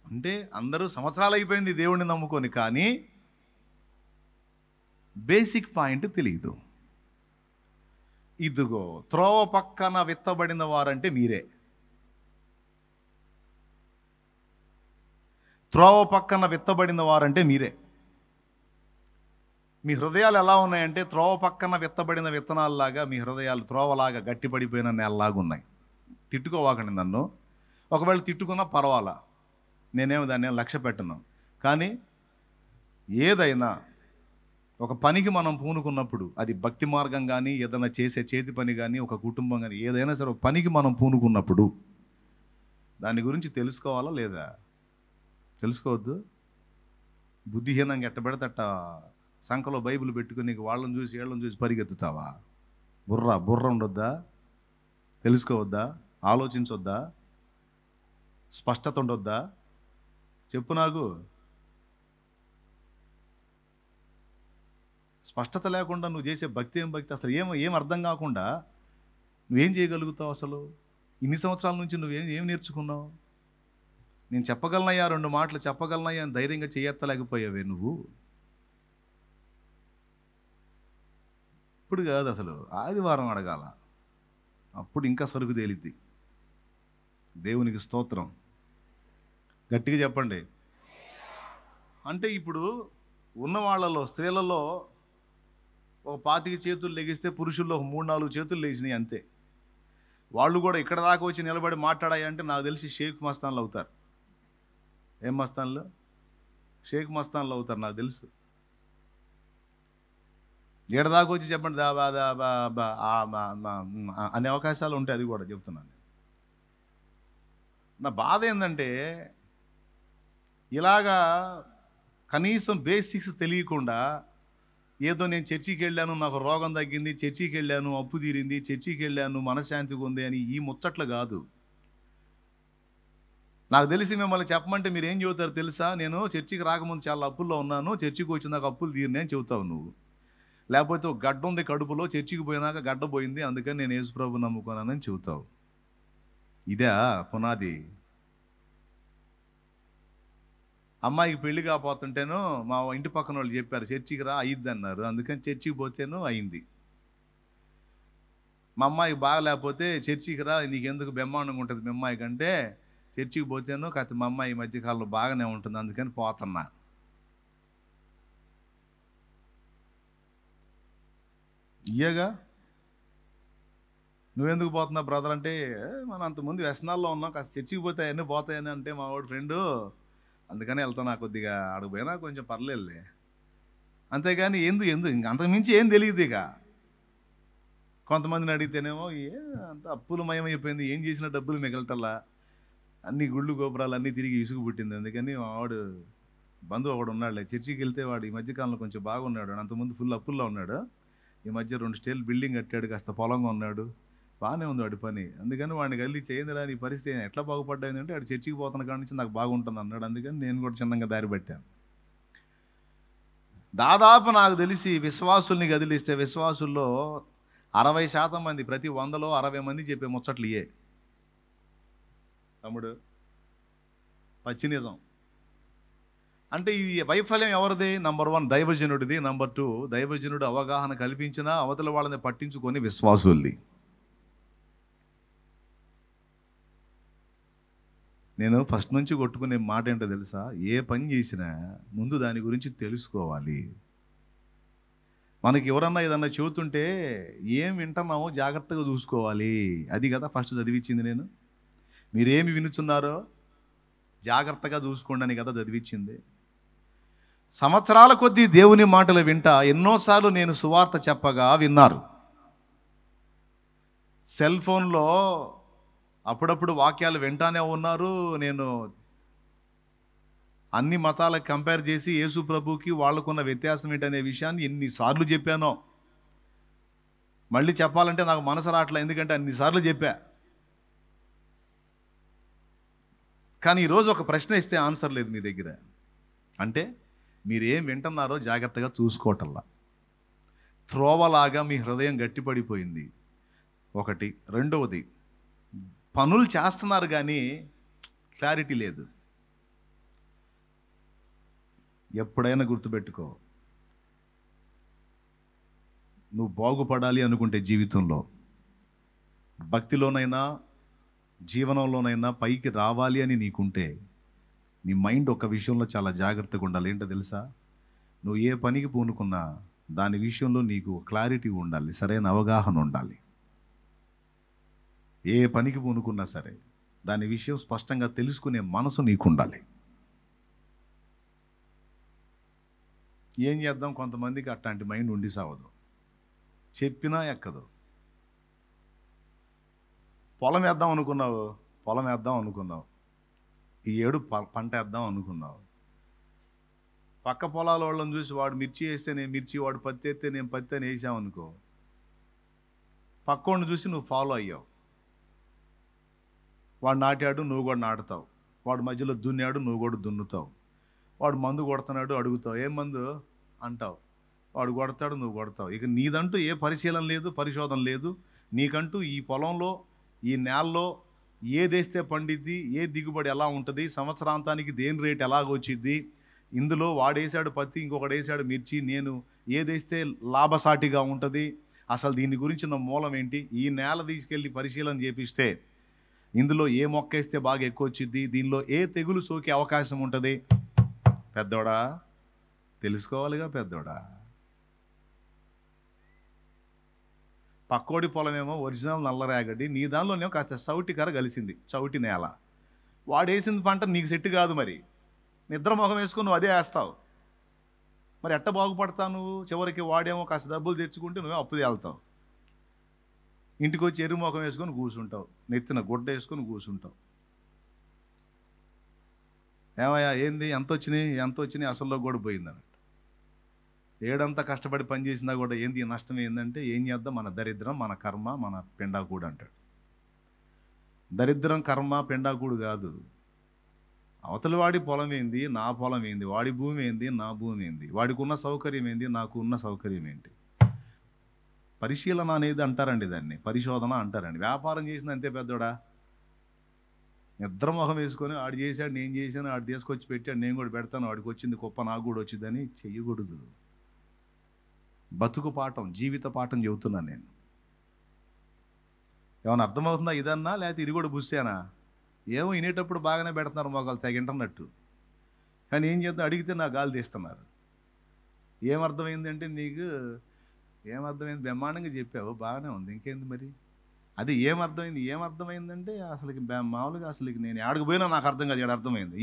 అంటే అందరూ సంవత్సరాలు అయిపోయింది దేవుడిని నమ్ముకొని, కానీ బేసిక్ పాయింట్ తెలియదు. ఇదిగో త్రోవ పక్కన విత్తబడిన వారంటే మీరే. త్రోవ పక్కన విత్తబడిన వారంటే మీరే. మీ హృదయాలు ఎలా ఉన్నాయంటే త్రోవ పక్కన విత్తబడిన విత్తనాలలాగా మీ హృదయాలు త్రోవలాగా గట్టిపడిపోయిన నేలలాగా ఉన్నాయి. తిట్టుకోవాకండి నన్ను, ఒకవేళ తిట్టుకున్నా పర్వాలా, నేనేమో దాన్ని లక్ష్య పెట్టను. కానీ ఏదైనా ఒక పనికి మనం పూనుకున్నప్పుడు, అది భక్తి మార్గం కానీ, ఏదైనా చేసే చేతి పని కానీ, ఒక కుటుంబం కానీ, ఏదైనా సరే ఒక పనికి మనం పూనుకున్నప్పుడు దాని గురించి తెలుసుకోవాలా లేదా? తెలుసుకోవద్దు. బుద్ధిహీనంగా ఎట్టబెడితే అట్ట సంఖలో బైబిల్ పెట్టుకుని నీకు వాళ్ళని చూసి వీళ్ళని చూసి పరిగెత్తుతావా? బుర్ర ఉండొద్దా? తెలుసుకోవద్దా? ఆలోచించొద్దా? స్పష్టత ఉండొద్దా? చెప్పు నాకు. స్పష్టత లేకుండా నువ్వు చేసే భక్తి ఏం భక్తి? అసలు ఏం అర్థం కాకుండా నువ్వేం చేయగలుగుతావు? అసలు ఇన్ని సంవత్సరాల నుంచి ఏం నేర్చుకున్నావు? నేను చెప్పగలనయ్యా, 2 మాటలు చెప్పగలనయ్యా అని ధైర్యంగా చేయెత్తలేకపోయావే నువ్వు. ఇప్పుడు కాదు, అసలు ఆదివారం అడగాల, అప్పుడు ఇంకా సరుకు తేలిద్ది. దేవునికి స్తోత్రం. గట్టిగా చెప్పండి. అంటే ఇప్పుడు ఉన్న వాళ్ళలో, స్త్రీలలో ఒక 25 చేతులు లెగిస్తే పురుషుల్లో ఒక 3-4 చేతులు లేచినాయి అంతే. వాళ్ళు కూడా ఇక్కడ దాకా వచ్చి నిలబడి మాట్లాడాయంటే నాకు తెలిసి షేక్ మస్తాన్లు అవుతారు. ఏం మస్తాన్లు? షేక్ మస్తాన్లు అవుతారు నాకు తెలుసు. ఏడ దాకా వచ్చి చెప్పండి అనే అవకాశాలు ఉంటాయి, అది కూడా చెప్తున్నాను. నా బాధ ఏంటంటే ఇలాగా కనీసం బేసిక్స్ తెలియకుండా ఏదో నేను చర్చికి వెళ్ళాను, నాకు రోగం తగ్గింది, చర్చికి వెళ్ళాను అప్పు తీరింది, చర్చికి వెళ్ళాను మనశ్శాంతిగా ఉంది అని ఈ ముచ్చట్లు కాదు. నాకు తెలిసి మిమ్మల్ని చెప్పమంటే మీరు ఏం చెబుతారు తెలుసా? నేను చర్చికి రాకముందు చాలా అప్పుల్లో ఉన్నాను, చర్చికి వచ్చినాక అప్పులు తీరినాయి అని చెబుతావు నువ్వు. లేకపోతే ఒక గడ్డ ఉంది కడుపులో, చర్చికి పోయినాక గడ్డ పోయింది, అందుకని నేను యేసు ప్రభువుని నమ్ముకున్నానని చెబుతావు. ఇదే పునాది. అమ్మాయికి పెళ్లి కాపోతుంటేను మా ఇంటి పక్కన వాళ్ళు చెప్పారు, చర్చికి రా అయ్యిద్ది అన్నారు. అందుకని చర్చికి పోతేను అయింది. మా అమ్మాయికి బాగా లేకపోతే చర్చికి రా, నీకెందుకు బ్రహ్మాండంగా ఉంటుంది మీ అమ్మాయి కంటే, చర్చికి పోతేను కాకపోతే మా అమ్మాయి ఈ మధ్యకాలంలో బాగానే ఉంటుంది అందుకని పోతున్నా. ఇయ్యగా నువ్వెందుకు పోతున్నావు బ్రదర్ అంటే, మనం అంతకుముందు వ్యసనాల్లో ఉన్నాం, కాస్త చర్చికి పోతే అవన్నీ పోతాయని అంటే మా వాడు ఫ్రెండు, అందుకని వెళ్తున్నా, కొద్దిగా అడుగు పోయినా కొంచెం పర్లేదులే. అంతేగాని ఇంక అంతకుమించి ఏం తెలియదు. ఇక కొంతమందిని అడిగితేనేమో అంత అప్పులు మయమైపోయింది, ఏం చేసినా డబ్బులు మిగలటల్లా, అన్ని గుళ్ళు గోపురాలు అన్నీ తిరిగి ఇసుగు పుట్టింది. అందుకని వాడు బంధువు ఒకడు ఉన్నాడులే, చర్చికి వెళ్తే వాడు ఈ మధ్యకాలంలో కొంచెం బాగున్నాడు. అంతకుముందు ఫుల్ అప్పుల్లో ఉన్నాడు, ఈ మధ్య 2 స్టేర్లు బిల్డింగ్ కట్టాడు, కాస్త పొలంగా ఉన్నాడు, బాగానే ఉంది వాడి పని. అందుకని వాడిని కలిసి చేయందిరా నీ పరిస్థితి ఎట్లా బాగుపడ్డాయి అంటే, వాడు చర్చికి పోతున్న కాడి నుంచి నాకు బాగుంటుంది అన్నాడు. అందుకని నేను కూడా చిన్నగా దారి పట్టాను. దాదాపు నాకు తెలిసి విశ్వాసుల్ని కదిలిస్తే విశ్వాసుల్లో 60% మంది, ప్రతి 100లో 60 మంది చెప్పే ముచ్చట్లు ఇయే తమ్ముడు, పచ్చి నిజం. అంటే ఈ వైఫల్యం ఎవరిది? నంబర్ 1 దైవజనుడిది, నంబర్ 2 దైవజనుడు అవగాహన కల్పించినా అవతల వాళ్ళని పట్టించుకొని విశ్వాసుల్ది. నేను ఫస్ట్ నుంచి కొట్టుకునే మాట ఏంటో తెలుసా? ఏ పని చేసినా ముందు దాని గురించి తెలుసుకోవాలి. మనకి ఎవరన్నా ఏదన్నా చెబుతుంటే ఏం వింటున్నామో జాగ్రత్తగా చూసుకోవాలి. అది కదా ఫస్ట్ చదివించింది నేను. మీరేమి వినుచున్నారో జాగ్రత్తగా చూసుకోండి అని కదా చదివించింది. సంవత్సరాల కొద్దీ దేవుని మాటలు వింటా ఎన్నోసార్లు నేను సువార్త చెప్పగా విన్నారు. సెల్ ఫోన్లో అప్పుడప్పుడు వాక్యాలు వింటానే ఉన్నారు. నేను అన్ని మతాలకు కంపేర్ చేసి యేసు ప్రభుకి వాళ్ళకున్న వ్యత్యాసం ఏంటనే విషయాన్ని ఎన్నిసార్లు చెప్పానో. మళ్ళీ చెప్పాలంటే నాకు మనసు రావట్లే, ఎందుకంటే అన్నిసార్లు చెప్పా. కానీ ఈరోజు ఒక ప్రశ్న ఇస్తే ఆన్సర్ లేదు మీ దగ్గర. అంటే మీరేం వింటున్నారో జాగ్రత్తగా చూసుకోవటల్లా. త్రోవలాగా మీ హృదయం గట్టిపడిపోయింది ఒకటి. రెండవది, పనులు చేస్తున్నారు కానీ క్లారిటీ లేదు. ఎప్పుడైనా గుర్తుపెట్టుకో, నువ్వు బాగుపడాలి అనుకుంటే జీవితంలో, భక్తిలోనైనా జీవనంలోనైనా పైకి రావాలి అని నీకుంటే, నీ మైండ్ ఒక విషయంలో చాలా జాగ్రత్తగా ఉండాలి. ఏంటో తెలుసా? నువ్వు ఏ పనికి పూనుకున్నా దాని విషయంలో నీకు క్లారిటీ ఉండాలి, సరైన అవగాహన ఉండాలి. ఏ పనికి పూనుకున్నా సరే దాని విషయం స్పష్టంగా తెలుసుకునే మనసు నీకు ఉండాలి. ఏం చేద్దాం, కొంతమందికి అట్లాంటి మైండ్ ఉండి సావదు, చెప్పినా ఎక్కదు. పొలం వేద్దాం అనుకున్నావు, ఈ ఏడు పంట వేద్దాం అనుకున్నావు. పక్క పొలాల వాళ్ళని చూసి వాడు మిర్చి వేస్తే నేను మిర్చి, వాడు పత్తి వేస్తే నేను పత్తి అని వేసామనుకో, పక్కోడిని చూసి నువ్వు ఫాలో అయ్యావు. వాడు నాటాడు, నువ్వు కూడా నాటుతావు. వాడు మధ్యలో దున్నాడు, నువ్వు కూడా దున్నుతావు. వాడు మందు కొడుతున్నాడు, అడుగుతావు ఏం మందు అంటావు. వాడు కొడతాడు, నువ్వు కొడతావు. ఇక నీదంటూ ఏ పరిశీలన లేదు, పరిశోధన లేదు. నీకంటూ ఈ పొలంలో, ఈ నేలలో ఏదేస్తే పండిద్ది, ఏ దిగుబడి ఎలా ఉంటుంది, సంవత్సరాంతానికి దేని రేటు ఎలాగొచ్చిద్ది, ఇందులో వాడేసాడు పత్తి, ఇంకొకటి వేసాడు మిర్చి, నేను ఏదేస్తే లాభసాటిగా ఉంటుంది, అసలు దీని గురించిన మూలం ఏంటి, ఈ నేల తీసుకెళ్ళి పరిశీలన చేపిస్తే ఇందులో ఏ మొక్క వేస్తే బాగా ఎక్కువ వచ్చిద్ది, దీనిలో ఏ తెగులు సోకే అవకాశం ఉంటుంది. పెద్దోడా తెలుసుకోవాలిగా పెద్దోడా. పక్కోడి పొలమేమో ఒరిజినల్ నల్లరేగడి, నీ దానిలోనేమో కాస్త సౌటి కర కలిసింది, చౌటి నేల. వాడేసింది పంట నీకు సెట్ కాదు, మరి నిద్ర మొహం వేసుకుని నువ్వు అదే వేస్తావు. మరి ఎట్ట బాగుపడతావు నువ్వు? చివరికి వాడేమో కాస్త డబ్బులు తెచ్చుకుంటే నువ్వే అప్పు తేలుతావు. ఇంటికి వచ్చి ఎరువు మొఖం వేసుకొని కూర్చుంటావు, నెత్తిన గుడ్డ వేసుకొని కూర్చుంటావు. ఏమయ్యా ఏంది, ఎంత వచ్చినాయి అసల్లో కూడా పోయింది అన్నట్టు. ఏడంతా కష్టపడి పని చేసినా కూడా ఏంది నష్టం ఏంటంటే, ఏం చేద్దాం, మన దరిద్రం, మన కర్మ, మన పెండాకూడు అంటాడు. దరిద్రం కర్మ పెండాకూడు కాదు. అవతలి వాడి పొలం ఏంది, నా పొలం ఏంది, వాడి భూమి ఏంది, నా భూమి ఏంది, వాడికి ఉన్న సౌకర్యం ఏంది, నాకు ఉన్న సౌకర్యం ఏంటి. పరిశీలన అనేది అంటారండి, దాన్ని పరిశోధన అంటారండి. వ్యాపారం చేసింది అంతే పెద్దోడా. నిద్ర మొహం వేసుకొని ఆడు చేశాడు, నేను చేశాను, ఆడు తీసుకొచ్చి పెట్టాడు, నేను కూడా పెడతాను, వాడికి వచ్చింది గొప్ప నాకు కూడా వచ్చిందని చెయ్యకూడదు. బతుకు పాఠం, జీవిత పాఠం చెబుతున్నాను నేను. ఏమన్నా అర్థమవుతుందా ఇదన్నా, లేకపోతే ఇది కూడా బుస్సేనా? ఏమో వినేటప్పుడు బాగానే పెడుతున్నారు మొగలు తెగింటున్నట్టు, కానీ ఏం చేద్దాం, అడిగితే నా గాలి తీస్తున్నారు. ఏమర్థమైంది అంటే, నీకు ఏమర్థమైంది, బ్రహ్మాండంగా చెప్పావు, బాగానే ఉంది, ఇంకేంది మరి. అది ఏమర్థమైందంటే అసలుకి మామూలుగా అసలు నేను ఆడికి పోయినా నాకు అర్థం కాదు, ఇక్కడ అర్థమైంది.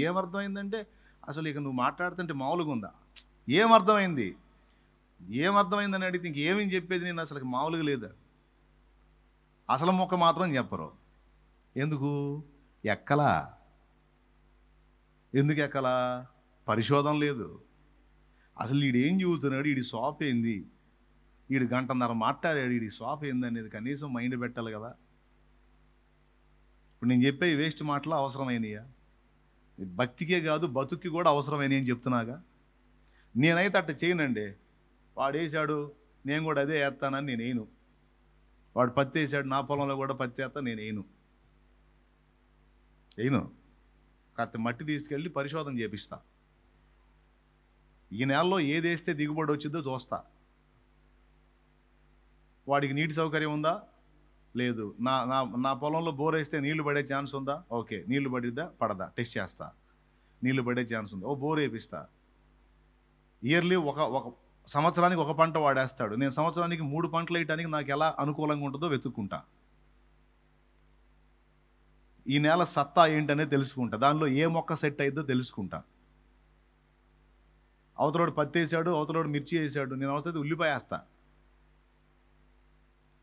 ఏమర్థమైందంటే అసలు ఇక నువ్వు మాట్లాడుతుంటే మామూలుగా ఉందా, ఏమర్థమైందని అడిగితే ఇంకేమేం చెప్పేది నేను అసలు మామూలుగా లేదా. అసలు మొక్క మాత్రం చెప్పరు. ఎందుకు ఎక్కలా? ఎందుకు ఎక్కలా? పరిశోధన లేదు. అసలు వీడు ఏం చెబుతున్నాడు, వీడి స్వాప్ ఏంది, వీడు గంటన్నర మాట్లాడాడు, వీడి స్వాప్ ఏంది అనేది కనీసం మైండ్ పెట్టాలి కదా. ఇప్పుడు నేను చెప్పే వేస్ట్ మాటలు అవసరమైనయా? భక్తికే కాదు బతుక్కి కూడా అవసరమైనవి అని చెప్తున్నాగా. నేనైతే అట్ట చేయనండి. వాడు వేసాడు, నేను కూడా అదే వేస్తానని నేను వేయను. వాడు పత్తి వేసాడు, నా పొలంలో కూడా పత్తి వేస్తా, నేను వేయను. కాస్త మట్టి తీసుకెళ్ళి పరిశోధన చేపిస్తా. ఈ నెలలో ఏది వేస్తే దిగుబడి వచ్చిందో చూస్తా. వాడికి నీటి సౌకర్యం ఉందా, లేదు. నా పొలంలో బోర్ వేస్తే నీళ్లు పడే ఛాన్స్ ఉందా, ఓకే, నీళ్లు పడిద్దా పడదా టెస్ట్ చేస్తా. నీళ్లు పడే ఛాన్స్ ఉందా, బోర్ వేపిస్తా. ఇయర్లీ ఒక సంవత్సరానికి ఒక పంట వాడేస్తాడు, నేను సంవత్సరానికి 3 పంటలు వేయడానికి నాకు ఎలా అనుకూలంగా ఉంటుందో వెతుక్కుంటా. ఈ నేల సత్తా ఏంటనేది తెలుసుకుంటా, దానిలో ఏ మొక్క సెట్ అయిద్దో తెలుసుకుంటా. అవతలోడు పత్తి వేసాడు, అవతలోడు మిర్చి వేసాడు, నేను అవసరం ఉల్లిపాయ వేస్తా.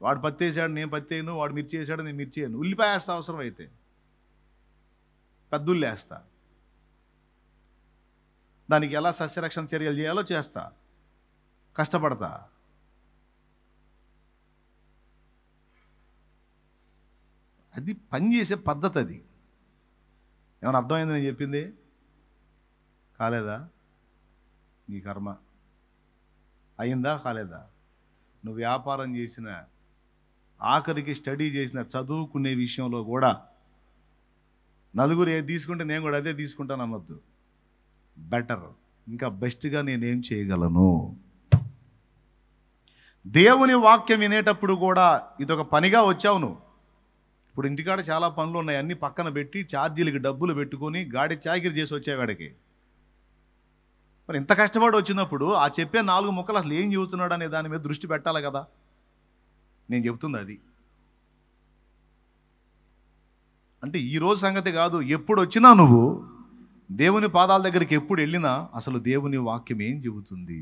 వాడు పత్తి వేసాడు, నేను పత్తి వేయను, వాడు మిర్చి వేసాడు, నేను మిర్చి వేయను, ఉల్లిపాయ వేస్తా. అవసరం అయితే పెద్ద ఉల్లి వేస్తా. దానికి ఎలా సస్యరక్షణ చర్యలు చేయాలో చేస్తా, కష్టపడతా. అది పనిచేసే పద్ధతి. అది ఏమైనా అర్థమైంది నేను చెప్పింది? కాలేదా? నీ కర్మ. అయిందా కాలేదా? నువ్వు వ్యాపారం చేసిన, ఆఖరికి స్టడీ చేసిన, చదువుకునే విషయంలో కూడా నలుగురు ఏది తీసుకుంటే నేను కూడా అదే తీసుకుంటాను అనొద్దు. బెటర్, ఇంకా బెస్ట్గా నేనేం చేయగలను. దేవుని వాక్యం వినేటప్పుడు కూడా ఇదొక పనిగా వచ్చావు నువ్వు. ఇప్పుడు ఇంటికాడ చాలా పనులు ఉన్నాయి, అన్నీ పక్కన పెట్టి ఛార్జీలకి డబ్బులు పెట్టుకొని గాడి చాకిరి చేసి వచ్చేవాడికి. మరి ఇంత కష్టపడి వచ్చినప్పుడు ఆ చెప్పే 4 ముక్కలు అసలు ఏం చెబుతున్నాడు అనే దాని మీద దృష్టి పెట్టాలి కదా. నేను చెబుతుంది అది. అంటే ఈరోజు సంగతి కాదు, ఎప్పుడు వచ్చినా నువ్వు దేవుని పాదాల దగ్గరికి ఎప్పుడు వెళ్ళినా అసలు దేవుని వాక్యం ఏం చెబుతుంది.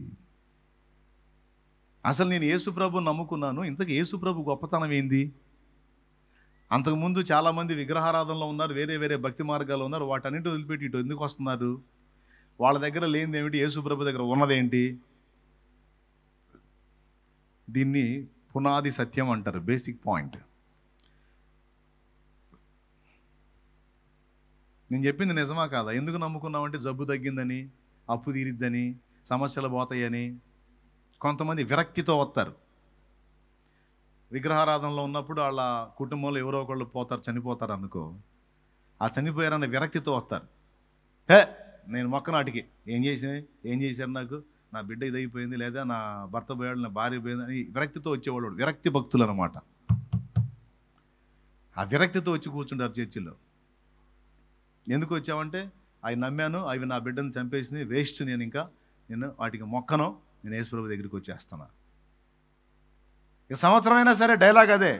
అసలు నేను యేసుప్రభు నమ్ముకున్నాను, ఇంతకు యేసుప్రభు గొప్పతనం ఏంది? అంతకుముందు చాలామంది విగ్రహారాధనలో ఉన్నారు, వేరే వేరే భక్తి మార్గాల్లో ఉన్నారు, వాటన్నిటి వదిలిపెట్టి ఇటు ఎందుకు వస్తున్నారు? వాళ్ళ దగ్గర లేనిది ఏమిటి, యేసుప్రభు దగ్గర ఉన్నదేంటి? దీన్ని పునాది సత్యం అంటారు, బేసిక్ పాయింట్. నేను చెప్పింది నిజమా కాదా? ఎందుకు నమ్ముకున్నామంటే జబ్బు తగ్గిందని, అప్పు తీరిద్దని, సమస్యలు పోతాయని. కొంతమంది విరక్తితో వస్తారు. విగ్రహారాధనలో ఉన్నప్పుడు వాళ్ళ కుటుంబంలో ఎవరో ఒకళ్ళు పోతారు, చనిపోతారు అనుకో, ఆ చనిపోయారన్న విరక్తితో వస్తారు. నేను మొక్కనాటికి ఏం చేశారు నాకు, నా బిడ్డ ఇదైపోయింది, లేదా నా భర్త పోయాడు, నా భార్య పోయింది అని విరక్తితో వచ్చేవాళ్ళు విరక్తి భక్తులు అనమాట. ఆ విరక్తితో వచ్చి కూర్చుంటారు చర్చిలో. ఎందుకు వచ్చామంటే, అవి నమ్మాను, అవి నా బిడ్డను చంపేసింది, వేస్ట్, నేను వాటికి మొక్కను, నేను యేసుప్రభు దగ్గరికి వచ్చేస్తాను. ఇక సంవత్సరమైనా సరే డైలాగ్ అదే,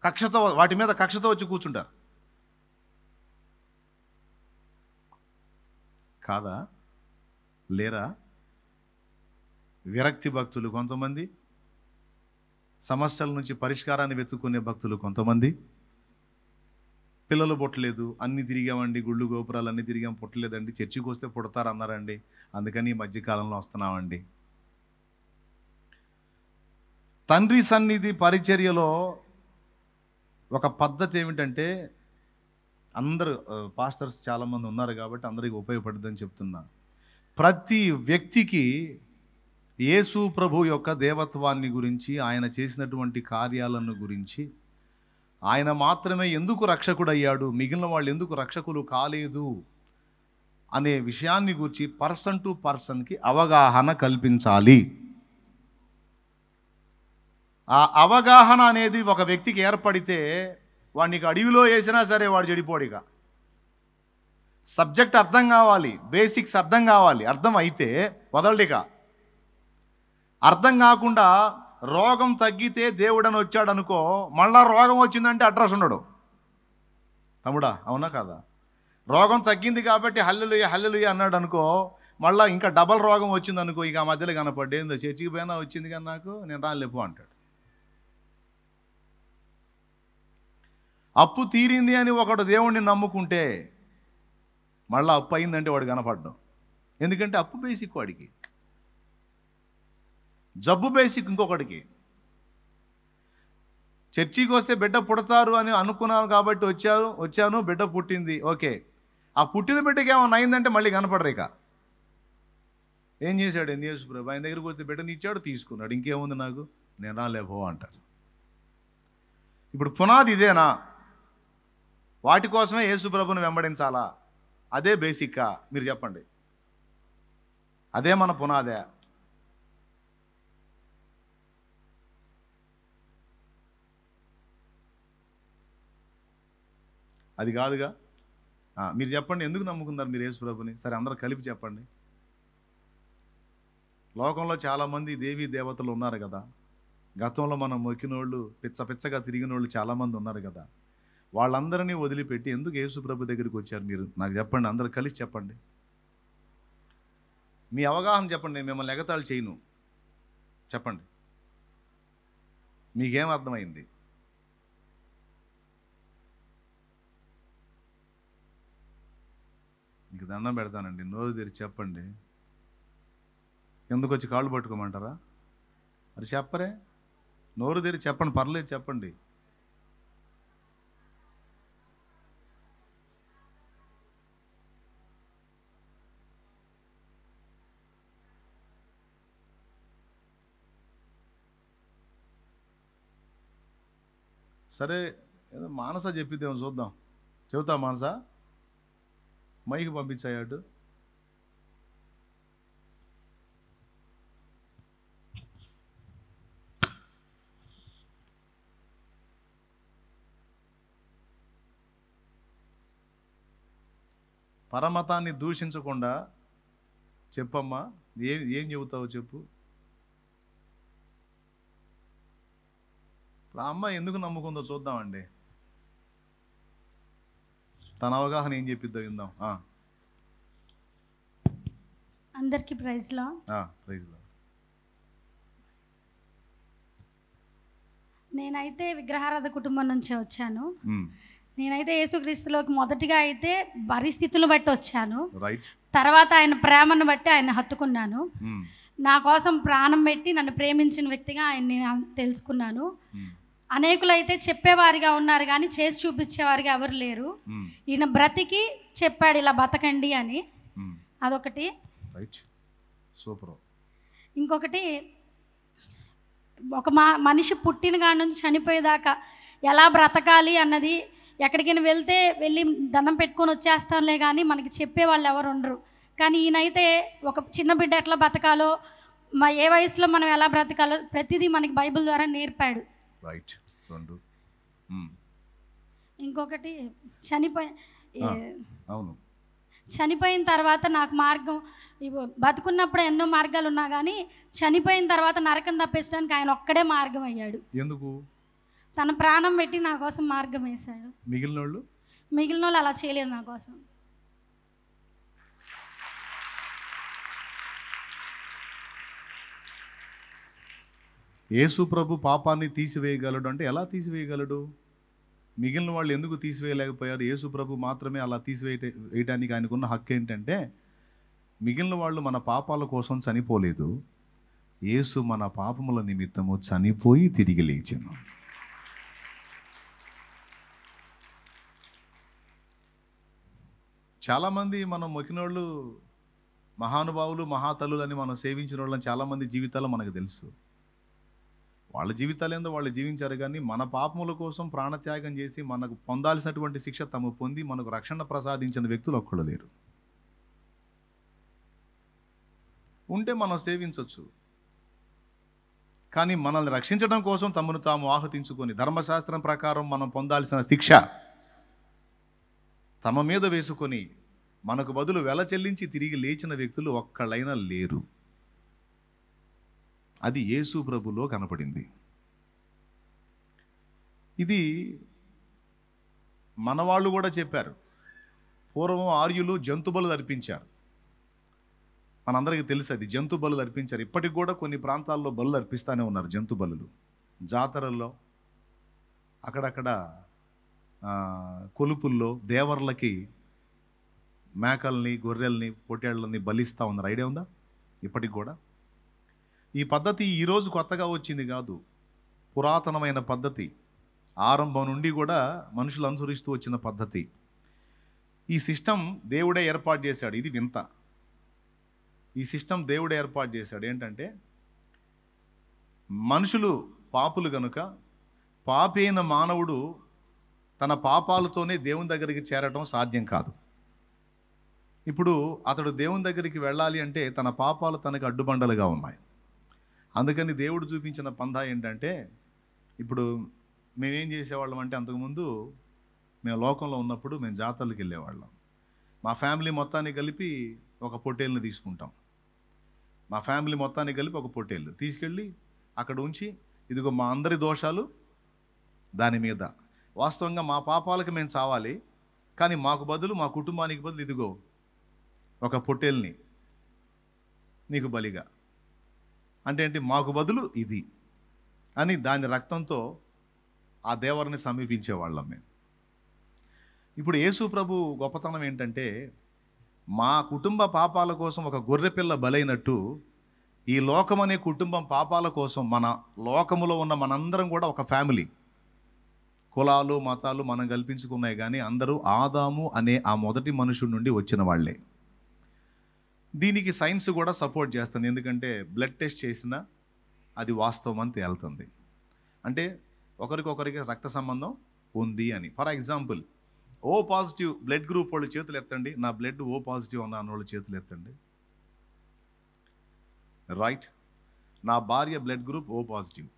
కక్షతో, వాటి మీద కక్షతో వచ్చి కూర్చుంటారు. కాదా? లేరా? విరక్తి భక్తులు కొంతమంది, సమస్యల నుంచి పరిష్కారాన్ని వెతుక్కునే భక్తులు కొంతమంది. పిల్లలు పుట్టలేదు, అన్ని తిరిగామండి, గుళ్ళు గోపురాలు అన్నీ తిరిగాం, పుట్టలేదండి, చర్చికి వస్తే పుడతారు అన్నారండి, అందుకని ఈ మధ్యకాలంలో వస్తున్నామండి. తండ్రి సన్నిధి పరిచర్యలో ఒక పద్ధతి ఏమిటంటే, అందరూ పాస్టర్స్ చాలామంది ఉన్నారు కాబట్టి అందరికీ ఉపయోగపడుతుందని చెప్తున్నా. ప్రతి వ్యక్తికి యేసు ప్రభు యొక్క దేవత్వాన్ని గురించి, ఆయన చేసినటువంటి కార్యాలను గురించి ఆయన మాత్రమే ఎందుకు రక్షకుడు అయ్యాడు, మిగిలిన వాళ్ళు ఎందుకు రక్షకులు కాలేదు అనే విషయాన్ని గురించి పర్సన్ టు పర్సన్కి అవగాహన కల్పించాలి. ఆ అవగాహన అనేది ఒక వ్యక్తికి ఏర్పడితే వాడికి అడవిలో వేసినా సరే వాడు చెడిపోడిగా. సబ్జెక్ట్ అర్థం కావాలి, బేసిక్స్ అర్థం కావాలి. అర్థం అయితే వదలడిక. అర్థం కాకుండా రోగం తగ్గితే దేవుడని వచ్చాడు అనుకో, మళ్ళా రోగం వచ్చిందంటే అడ్రస్ ఉండడు. తమ్ముడా, అవునా కాదా? రోగం తగ్గింది కాబట్టి హల్లెలూయా హల్లెలూయా అన్నాడు అనుకో, మళ్ళీ ఇంకా డబల్ రోగం వచ్చింది అనుకో, ఇక ఆ మధ్యలో కనపడ్డా ఏందో చర్చికి పోయినా వచ్చింది కానీ నాకు నేను రాలేపు అంటాడు. అప్పు తీరింది అని ఒకడు దేవుణ్ణి నమ్ముకుంటే మళ్ళీ అప్పు అయిందంటే వాడు కనపడ్డం. ఎందుకంటే అప్పు బేసిక్ వాడికి, జబ్బు బేసిక్ ఇంకొకటికి. చర్చికి వస్తే బిడ్డ పుడతారు అని అనుకున్నాను కాబట్టి వచ్చాను బిడ్డ పుట్టింది, ఓకే. ఆ పుట్టిన బిడ్డకి ఏమన్నా అయిందంటే మళ్ళీ కనపడరు. ఇక ఏం చేశాడు యేసు ప్రభు? ఆయన దగ్గరికి వస్తే బిడ్డని ఇచ్చాడు, తీసుకున్నాడు, ఇంకేముంది నాకు, నేను రాలేపో అంటారు. ఇప్పుడు పునాది ఇదేనా? వాటి కోసమే యేసు ప్రభుని వెంబడించాలా? అదే బేసిక్కా? మీరు చెప్పండి. అదే మన పునాదే? అది కాదుగా. మీరు చెప్పండి, ఎందుకు నమ్ముకున్నారు మీరు యేసు ప్రభుని? సరే, అందరూ కలిపి చెప్పండి. లోకంలో చాలామంది దేవీ దేవతలు ఉన్నారు కదా. గతంలో మనం మొక్కినోళ్ళు, పిచ్చగా తిరిగినోళ్ళు చాలామంది ఉన్నారు కదా. వాళ్ళందరినీ వదిలిపెట్టి ఎందుకు యేసు ప్రభు దగ్గరికి వచ్చారు మీరు? నాకు చెప్పండి, అందరూ కలిసి చెప్పండి. మీ అవగాహన చెప్పండి, నేను మిమ్మల్ని ఎగతాళి చేయను. చెప్పండి, మీకేం అర్థమైంది? మీకు దండం పెడతానండి, నోరు తెరిచి చెప్పండి. ఎందుకు వచ్చి కాళ్ళు పట్టుకోమంటారా? మరి చెప్పరే, నోరు తెరిచి చెప్పండి, పర్లేదు చెప్పండి. సరే, ఏదో మానస చెప్పిద్దేమో చూద్దాం. చెబుతా మానస, మైకి పంపించాయటు. పరమతాన్ని దూషించకుండా చెప్పమ్మా, ఏం చెబుతావో చెప్పు. ఆ అమ్మాయి ఎందుకు నమ్ముకుందో చూద్దామండి. తన అవగాహన ఏం చెప్పిద్దో విందాం. అందరికీ ప్రైజ్ లో. నేనైతే విగ్రహారాధ కుటుంబం నుంచే వచ్చాను. నేనైతే యేసుక్రీస్తులోకి మొదటిగా అయితే పరిస్థితులను బట్టి వచ్చాను. తర్వాత ఆయన ప్రేమను బట్టి ఆయన హత్తుకున్నాను. నా కోసం ప్రాణం పెట్టి నన్ను ప్రేమించిన వ్యక్తిగా ఆయన నేను తెలుసుకున్నాను. అనేకులైతే చెప్పేవారిగా ఉన్నారు కానీ చేసి చూపించేవారిగా ఎవరు లేరు. ఈయన బ్రతికి చెప్పాడు ఇలా బతకండి అని. అదొకటి. ఇంకొకటి, ఒక మనిషి పుట్టిన కాడి నుంచి చనిపోయేదాకా ఎలా బ్రతకాలి అన్నది ఎక్కడికైనా వెళ్ళి దండం పెట్టుకొని వచ్చేస్తాంలే కానీ మనకి చెప్పేవాళ్ళు ఎవరు ఉండరు. కానీ ఈయనైతే ఒక చిన్న బిడ్డ ఎట్లా బతకాలో, ఏ వయసులో మనం ఎలా బ్రతకాలో ప్రతిదీ మనకి బైబిల్ ద్వారా నేర్పాడు. ఇంకొకటి, చనిపోయిన తర్వాత నాకు మార్గం, బతుకున్నప్పుడు ఎన్నో మార్గాలు ఉన్నా కానీ చనిపోయిన తర్వాత నరకం తప్పించడానికి ఆయన ఒక్కడే మార్గం అయ్యాడు. ఎందుకు? తన ప్రాణం పెట్టి నా కోసం మార్గం వేశాడు. మిగిలిన వాళ్ళు అలా చేయలేదు నా కోసం. యేసు ప్రభు పాపాన్ని తీసివేయగలడు అంటే ఎలా తీసివేయగలడు? మిగిలిన వాళ్ళు ఎందుకు తీసివేయలేకపోయారు? యేసు ప్రభు మాత్రమే అలా తీసివేయటానికి ఆయనకున్న హక్కు ఏంటంటే, మిగిలిన వాళ్ళు మన పాపాల కోసం చనిపోలేదు, యేసు మన పాపముల నిమిత్తము చనిపోయి తిరిగి లేచెను. చాలామంది మనం మొక్కినోళ్ళు మహానుభావులు, మహాతల్లులని మనం సేవించిన వాళ్ళని చాలామంది జీవితాల్లో మనకు తెలుసు. వాళ్ళ జీవితాలు ఏందో వాళ్ళు జీవించారు, కానీ మన పాపముల కోసం ప్రాణత్యాగం చేసి మనకు పొందాల్సినటువంటి శిక్ష తమ పొంది మనకు రక్షణ ప్రసాదించిన వ్యక్తులు ఒక్కళ్ళు లేరు. ఉంటే మనం సేవించవచ్చు, కానీ మనల్ని రక్షించడం కోసం తమను తాము ఆహుతించుకొని ధర్మశాస్త్రం ప్రకారం మనం పొందాల్సిన శిక్ష తమ మీద వేసుకొని మనకు బదులు వెల చెల్లించి తిరిగి లేచిన వ్యక్తులు ఒక్కళ్ళైనా లేరు. అది యేసు ప్రభులో కనపడింది. ఇది మనవాళ్ళు కూడా చెప్పారు. పూర్వం ఆర్యులు జంతు బలులు అర్పించారు. మనందరికీ తెలుసు, అది జంతు బలులు అర్పించారు. ఇప్పటికి కూడా కొన్ని ప్రాంతాల్లో బలులు అర్పిస్తూనే ఉన్నారు. జంతు బలులు జాతరల్లో, అక్కడక్కడ కొలుపుల్లో దేవర్లకి మేకల్ని, గొర్రెల్ని, పొట్టేళ్ళని బలిస్తూ ఉన్నారు. ఐడియా ఉందా? ఇప్పటికి కూడా ఈ పద్ధతి ఈరోజు కొత్తగా వచ్చింది కాదు, పురాతనమైన పద్ధతి. ఆరంభం నుండి కూడా మనుషులు అనుసరిస్తూ వచ్చిన పద్ధతి. ఈ సిస్టమ్ దేవుడే ఏర్పాటు చేశాడు. ఇది వింత. ఈ సిస్టమ్ దేవుడే ఏర్పాటు చేశాడు. ఏంటంటే మనుషులు పాపులు గనుక పాపి అయిన మానవుడు తన పాపాలతోనే దేవుని దగ్గరికి చేరడం సాధ్యం కాదు. ఇప్పుడు అతడు దేవుని దగ్గరికి వెళ్ళాలి అంటే తన పాపాలు తనకు అడ్డుబండలుగా ఉన్నాయి. అందుకని దేవుడు చూపించిన పందా ఏంటంటే, ఇప్పుడు మేమేం చేసేవాళ్ళం అంటే, అంతకుముందు మేము లోకంలో ఉన్నప్పుడు మేము జాతరలకు వెళ్ళేవాళ్ళం. మా ఫ్యామిలీ మొత్తాన్ని కలిపి ఒక పొట్టేలుని తీసుకుంటాం. మా ఫ్యామిలీ మొత్తాన్ని కలిపి ఒక పొట్టేళ్ళు తీసుకెళ్ళి అక్కడ ఉంచి, ఇదిగో మా అందరి దోషాలు దాని మీద, వాస్తవంగా మా పాపాలకు మేము చావాలి, కానీ మాకు బదులు, మా కుటుంబానికి బదులు ఇదిగో ఒక పొట్టేల్ని నీకు బలిగా, అంటే ఏంటి, మాకు బదులు ఇది అని దాని రక్తంతో ఆ దేవరిని సమీపించేవాళ్ళం మేము. ఇప్పుడు యేసు ప్రభు గొప్పతనం ఏంటంటే, మా కుటుంబ పాపాల కోసం ఒక గొర్రెపిల్ల బలైనట్టు ఈ లోకం అనే కుటుంబం పాపాల కోసం మన లోకములో ఉన్న మనందరం కూడా ఒక ఫ్యామిలీ. కులాలు మతాలు మనం కల్పించుకున్నాయి, కానీ అందరూ ఆదాము అనే ఆ మొదటి మనుషుడి నుండి వచ్చిన వాళ్ళే. దీనికి సైన్స్ కూడా సపోర్ట్ చేస్తుంది. ఎందుకంటే బ్లడ్ టెస్ట్ చేసినా అది వాస్తవం అని తేలుతుంది. అంటే ఒకరికొకరికి రక్త సంబంధం ఉంది అని. For example, O positive blood group వాళ్ళు చేతులు ఎత్తండి. నా బ్లడ్ ఓ పాజిటివ్ ఉన్న అన్నోళ్ళు చేతులు ఎత్తండి. రైట్. నా భార్య బ్లడ్ గ్రూప్ ఓ పాజిటివ్,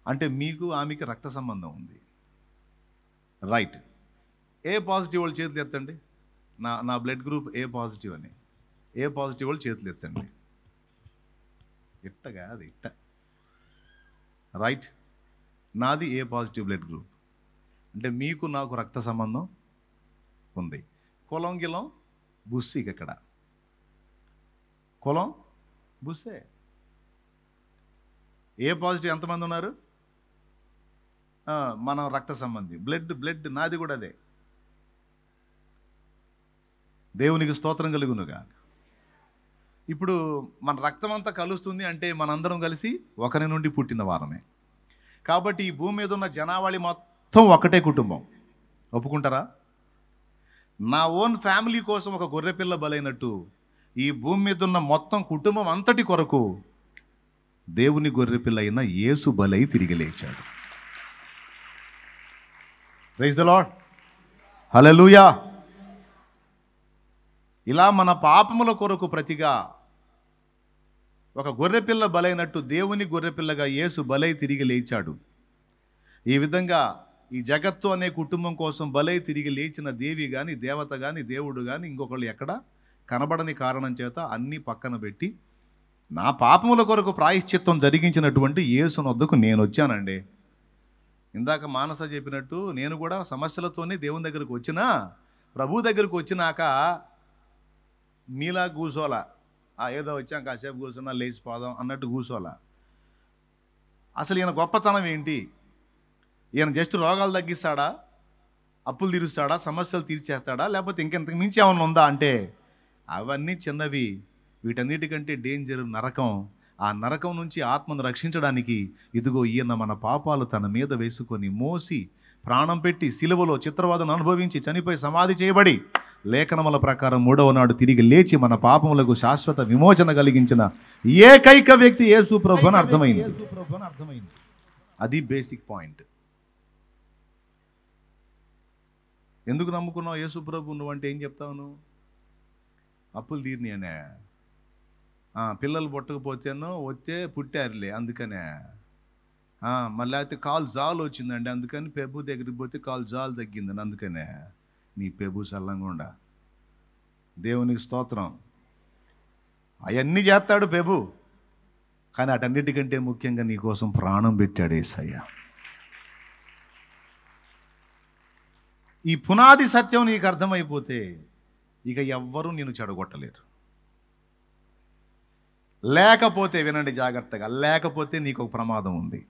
అంటే మీకు ఆమెకి రక్త సంబంధం ఉంది. రైట్. ఏ పాజిటివ్ వాళ్ళు చేతులు ఎత్తండి. నా బ్లడ్ గ్రూప్ ఏ పాజిటివ్ అని. ఏ పాజిటివ్ వాళ్ళు చేతులు ఎత్తండి. ఇట్టగా అది ఇట్ట. రైట్. నాది ఏ పాజిటివ్ బ్లడ్ గ్రూప్, అంటే మీకు నాకు రక్త సంబంధం ఉంది. కులం గిలం బుస్సికి ఇక్కడ, కులం బుస్సే. ఏ పాజిటివ్ ఎంతమంది ఉన్నారు? మనం రక్త సంబంధి. బ్లడ్ నాది కూడా అదే. దేవునికి స్తోత్రం కలుగునుగా. ఇప్పుడు మన రక్తం అంతా కలుస్తుంది అంటే మనందరం కలిసి ఒకరి నుండి పుట్టిన వారమే. కాబట్టి ఈ భూమి మీద ఉన్న జనావళి మొత్తం ఒకటే కుటుంబం. ఒప్పుకుంటారా? నా ఓన్ ఫ్యామిలీ కోసం ఒక గొర్రెపిల్ల బలైనట్టు ఈ భూమి మీద ఉన్న మొత్తం కుటుంబం అంతటి కొరకు దేవుని గొర్రెపిల్ల అయిన యేసు బలై తిరిగి లేచాడు. Praise the lord. హల్లెలూయా. ఇలా మన పాపముల కొరకు ప్రతిగా ఒక గొర్రెపిల్ల బలైనట్టు దేవుని గొర్రెపిల్లగా యేసు బలై తిరిగి లేచాడు. ఈ విధంగా ఈ జగత్తు అనే కుటుంబం కోసం బలై తిరిగి లేచిన దేవి కానీ, దేవత కానీ, దేవుడు కానీ ఇంకొకళ్ళు ఎక్కడ కనబడని కారణం చేత అన్నీ పక్కన పెట్టి నా పాపముల కొరకు ప్రాయశ్చిత్తం జరిగించినటువంటి యేసునొద్దకు నేను వచ్చానండి. ఇందాక మానస చెప్పినట్టు నేను కూడా సమస్యలతోనే దేవుని దగ్గరకు వచ్చినా, ప్రభు దగ్గరకు వచ్చినాక మీలా కూర్చోలా, ఏదో వచ్చాం కాసేపు కూర్చున్నా లేచిపోదాం అన్నట్టు కూర్చోలా. అసలు ఈయన గొప్పతనం ఏంటి? ఈయన జస్ట్ రోగాలు తగ్గిస్తాడా, అప్పులు తీరుస్తాడా, సమస్యలు తీర్చేస్తాడా, లేకపోతే ఇంకెంతకు మించి ఏమన్నా ఉందా అంటే అవన్నీ చిన్నవి. వీటన్నిటికంటే డేంజర్ నరకం. ఆ నరకం నుంచి ఆత్మను రక్షించడానికి ఇదిగో ఈయన మన పాపాలు తన మీద వేసుకొని మోసి ప్రాణం పెట్టి సిలువలో చిత్రవదను అనుభవించి చనిపోయి సమాధి చేయబడి లేఖనముల ప్రకారం 3వ నాడు తిరిగి లేచి మన పాపములకు శాశ్వత విమోచన కలిగించిన ఏకైక వ్యక్తి యేసు ప్రభు అని అర్థమైంది. అది బేసిక్ పాయింట్. ఎందుకు నమ్ముకున్నావు యేసు ప్రభు నువ్వంటే ఏం చెప్తావు నువ్వు? అప్పులు తీరినాయనే, పిల్లలు పుట్టకపోతేనో వచ్చే పుట్టారులే అందుకనే, మళ్ళీ అయితే కాలు జాలు వచ్చిందండి అందుకని ప్రభు దగ్గరికి పోతే కాలు జాలు తగ్గిందని అందుకనే. నీ ప్రభు చల్లంగా ఉండ, దేవునికి స్తోత్రం. అవన్నీ చేస్తాడు ప్రభు, కానీ అటన్నిటికంటే ముఖ్యంగా నీ కోసం ప్రాణం పెట్టాడు యేసయ్య. ఈ పునాది సత్యం నీకు అర్థమైపోతే ఇక ఎవ్వరూ నేను చెడగొట్టలేరు. లేకపోతే వినండి జాగ్రత్తగా, లేకపోతే నీకు ఒక ప్రమాదం ఉంది.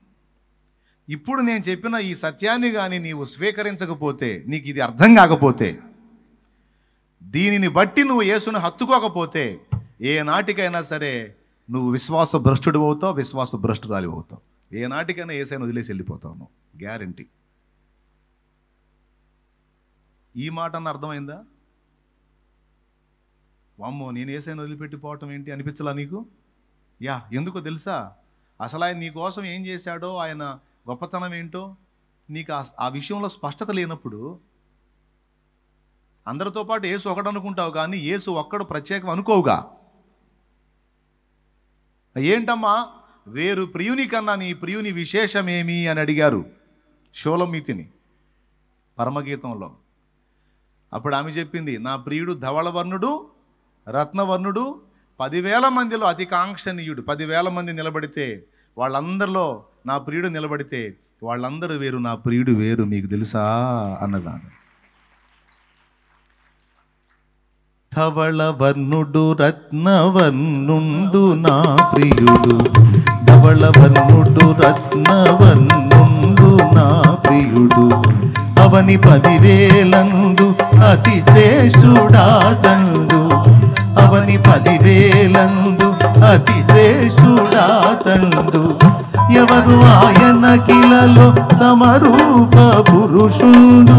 ఇప్పుడు నేను చెప్పిన ఈ సత్యాన్ని కానీ నీవు స్వీకరించకపోతే, నీకు ఇది అర్థం కాకపోతే, దీనిని బట్టి నువ్వు యేసును హత్తుకోకపోతే ఏ నాటికైనా సరే నువ్వు విశ్వాస భ్రష్టుడు అవుతావు, విశ్వాస భ్రష్టురాలి అవుతావు. ఏ నాటికైనా యేసయ్యను వదిలేసి వెళ్ళిపోతావు నువ్వు, గ్యారంటీ. ఈ మాట అన్న అర్థమైందా? వామ్మో నేను యేసయ్యను వదిలిపెట్టిపోవటం ఏంటి అనిపించలా నీకు? ఎందుకో తెలుసా? అసలు ఆయన నీ కోసం ఏం చేశాడో, ఆయన గొప్పతనం ఏంటో నీకు ఆ విషయంలో స్పష్టత లేనప్పుడు అందరితో పాటు యేసు ఒకడు అనుకుంటావు, కానీ యేసు ఒక్కడు ప్రత్యేకం అనుకోవుగా. ఏంటమ్మా వేరు ప్రియుని కన్నా నీ ప్రియుని విశేషమేమి అని అడిగారు షోలమీతిని పరమగీతంలో. అప్పుడు ఆమె చెప్పింది, నా ప్రియుడు ధవళవర్ణుడు రత్నవర్ణుడు 10,000 మందిలో అతి కాంక్షణీయుడు. 10,000 మంది నిలబడితే వాళ్ళందరిలో నా ప్రియుడు నిలబడితే వాళ్ళందరూ వేరు, నా ప్రియుడు వేరు, మీకు తెలుసా అన్నదాన్ని. ధవళవర్ణుడు రత్నవర్ణుండు నా ప్రియుడు, ధవళవర్ణుడు రత్నవర్ణుండు నా ప్రియుడు, అవని 10,000 అతి శ్రేష్ఠుడా తండు, అవని 10,000 అతి శ్రేష్ఠుడా తండు, ఎవరు ఆయన కిలలో సమరూప పురుషుడు,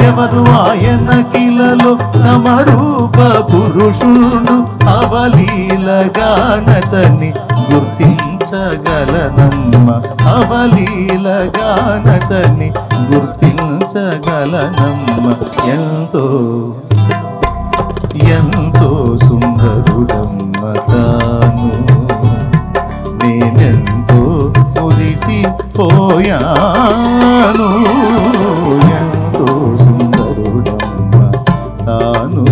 ఎవరు ఆయన కిలలో సమరూప పురుషుడు, అవలీలగానతని గుర్తించగలనమ్మ, అవలీలగానతని గుర్తించగలనమ్మ, ఎంతో ఎంతో సుందరుడమ్మ తాను, నేనెంతో మురిసిపోయాను, ఎంతో సుందరుడమ్మ తాను.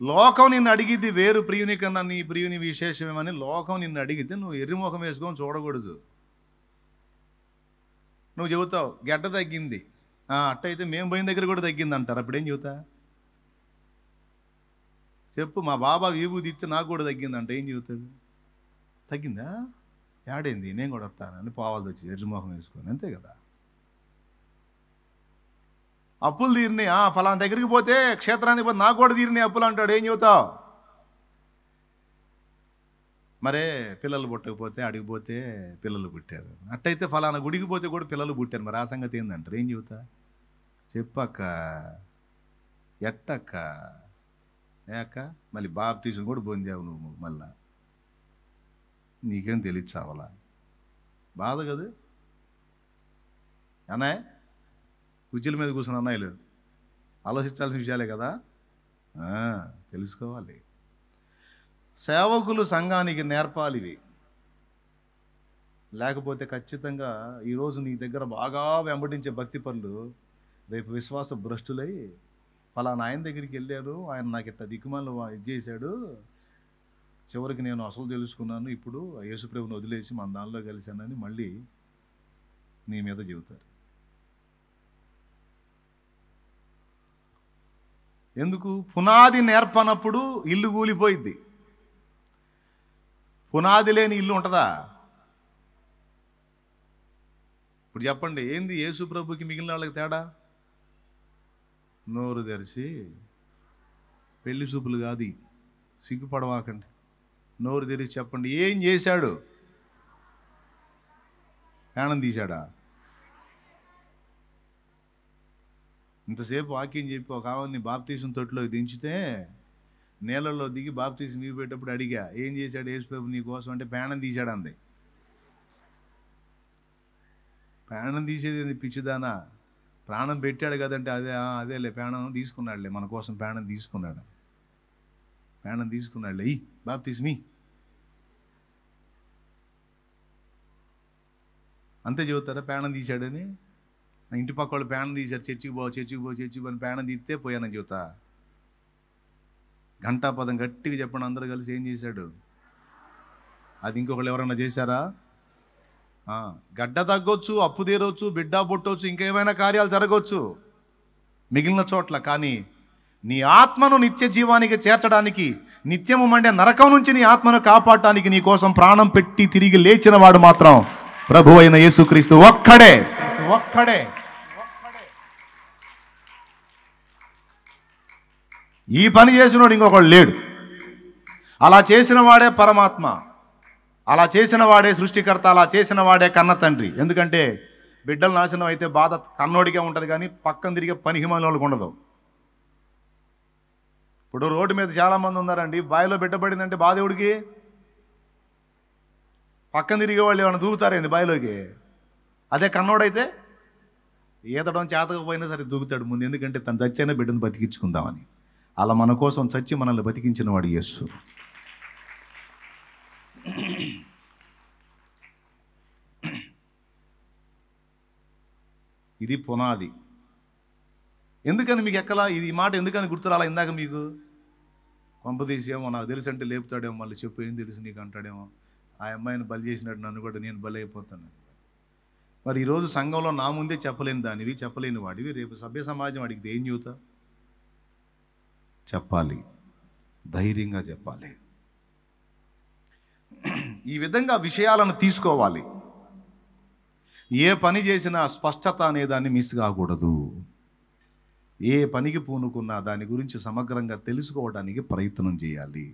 లోకం నిన్ను అడిగిద్ది వేరు ప్రియుని కన్నా నీ ప్రియుని విశేషమేమని. లోకం నిన్ను అడిగితే నువ్వు ఎర్రిముఖం వేసుకొని చూడకూడదు. నువ్వు చెబుతావు గడ్డ తగ్గింది, అట్టయితే మేము పోయిన దగ్గర కూడా తగ్గింది అంటారు. అప్పుడేం చెబుతా చెప్పు? మా బాబా విభూతి ఇస్తే నాకు కూడా తగ్గిందంట, ఏం చెబుతాడు? తగ్గిందా? ఏడైంది, నేను కూడా వస్తానని పోవాల్సి వచ్చింది ఎర్రిముఖం వేసుకొని, అంతే కదా. అప్పులు తీరినాయి, ఫలానా దగ్గరికి పోతే క్షేత్రానికి పోతే నాకు కూడా తీరినాయి అప్పులు అంటాడు, ఏం చెబుతావు? మరే పిల్లలు పుట్టకపోతే అడిగిపోతే పిల్లలు పుట్టారు, అట్టయితే ఫలానా గుడికి పోతే కూడా పిల్లలు పుట్టారు, మరి ఆ సంగతి ఏందంటారు, ఏం చెబుతా? చెప్పక్క ఎట్టక్క ఏక మళ్ళీ బాప్టిజం కూడా పొందావు నువ్వు, మళ్ళా నీకేం తెలియదు చావలా, బాధ కదా అన్నయ్య. కుర్చీల మీద కూర్చుని అన్నయ్య లేదు, ఆలోచించాల్సిన విషయాలే కదా, తెలుసుకోవాలి. సేవకులు సంఘానికి నేర్పాలి ఇవి, లేకపోతే ఖచ్చితంగా ఈరోజు నీ దగ్గర బాగా వెంబడించే భక్తి పనులు రేపు విశ్వాస భ్రష్టులై ఫలానా ఆయన దగ్గరికి వెళ్ళారు, ఆయన నాకు ఇట్లా దిక్కుమాలను ఇది చేశాడు, చివరికి నేను అసలు తెలుసుకున్నాను, ఇప్పుడు యేసుప్రభుని వదిలేసి మన దానిలో కలిశానని మళ్ళీ నీ మీద చెబుతారు. ఎందుకు? పునాది నేర్పనప్పుడు ఇల్లు కూలిపోయిద్ది. పునాది లేని ఇల్లు ఉంటుందా? ఇప్పుడు చెప్పండి, ఏంది యేసు ప్రభుకి మిగిలిన వాళ్ళకి తేడా? నోరు తెరిచి పెళ్లి చూపులు కాదు, సిగ్గుపడవాకండి. నోరు తెరిచి చెప్పండి, ఏం చేశాడు? ప్రాణం తీశాడా? ఇంతసేపు వాక్యం చెప్పి ఒక ఆమెని బాప్తీసం తొట్టులో దించితే నీళ్ళల్లో దిగి బాప్తీసం ఇవ్వేటప్పుడు అడిగా, ఏం చేశాడు యేసుప్రభు నీ కోసం అంటే ప్రాణం తీశాడు అంది. ప్రాణం తీసేది పిచ్చిదానా? ప్రాణం పెట్టాడు కదంటే అదేలే ప్రాణం తీసుకున్నాడులే, మన కోసం ప్రాణం తీసుకున్నాడు, ప్రాణం తీసుకున్నాడులే, బాప్తీసం అంతే చెబుతారా ప్రాణం తీశాడని? ఇంటి పక్క వాళ్ళు ప్రాణం తీశారు, చర్చికి పో అని ప్రాణం తీస్తే పోయానని చెబుతా? ఘంటాపదం గట్టిగా చెప్పండి అందరూ కలిసి, ఏం చేశాడు? అది ఇంకొకళ్ళు ఎవరన్నా చేశారా? గడ్డ తగ్గొచ్చు, అప్పు తీరవచ్చు, బిడ్డ పుట్టవచ్చు, ఇంకేమైనా కార్యాలు జరగవచ్చు మిగిలిన చోట్ల, కానీ నీ ఆత్మను నిత్య జీవానికి చేర్చడానికి, నిత్యము మండే నరకం నుంచి నీ ఆత్మను కాపాడటానికి నీ కోసం ప్రాణం పెట్టి తిరిగి లేచిన వాడు మాత్రం ప్రభు అయిన యేసుక్రీస్తు ఒక్కడే. ఈ పని చేసినోడు ఇంకొకడు లేడు. అలా చేసిన వాడే పరమాత్మ, అలా చేసిన వాడే సృష్టికర్త, అలా చేసిన వాడే కన్న తండ్రి. ఎందుకంటే బిడ్డలు నాశనం అయితే బాధ కన్నోడికే ఉంటుంది, కానీ పక్కన తిరిగే పనికిమాలిన వాళ్ళకి ఉండదు. ఇప్పుడు రోడ్డు మీద చాలామంది ఉన్నారండి, బావిలో బిడ్డపడిందంటే బాధ ఎవడికి? పక్కన తిరిగే వాళ్ళు ఏమైనా దూకుతారేంది బావిలోకి? అదే కన్నోడైతే ఈతడం చేతకపోయినా సరే దూకుతాడు ముందు, ఎందుకంటే తను చచ్చైనా బిడ్డను బతికించుకుందామని. అలా మన కోసం చచ్చి మనల్ని బతికించిన వాడు యేసు. ఇది పునాది. ఎందుకని మీకు ఎక్కలా ఇది ఈ మాట ఎందుకని గుర్తురాలా? ఇందాక మీకు కొంపదీసేమో నాకు తెలుసు అంటే లేపుతాడేమో, మళ్ళీ చెప్పు ఏం తెలుసు నీకు అంటాడేమో, ఆ అమ్మాయిని బలి చేసినట్టు నన్ను కూడా నేను బలి అయిపోతాను. మరి ఈరోజు సంఘంలో నా ముందే చెప్పలేని దానివి, చెప్పలేని వాడివి, రేపు సభ్య సమాజం అడిగితే ఏం చెబుతా? చెప్పాలి, ధైర్యంగా చెప్పాలి. ఈ విధంగా విషయాలను తీసుకోవాలి. ఏ పని చేసినా స్పష్టత అనే దాన్ని మిస్ కాకూడదు. ఏ పనికి పూనుకున్నా దాని గురించి సమగ్రంగా తెలుసుకోవడానికి ప్రయత్నం చేయాలి.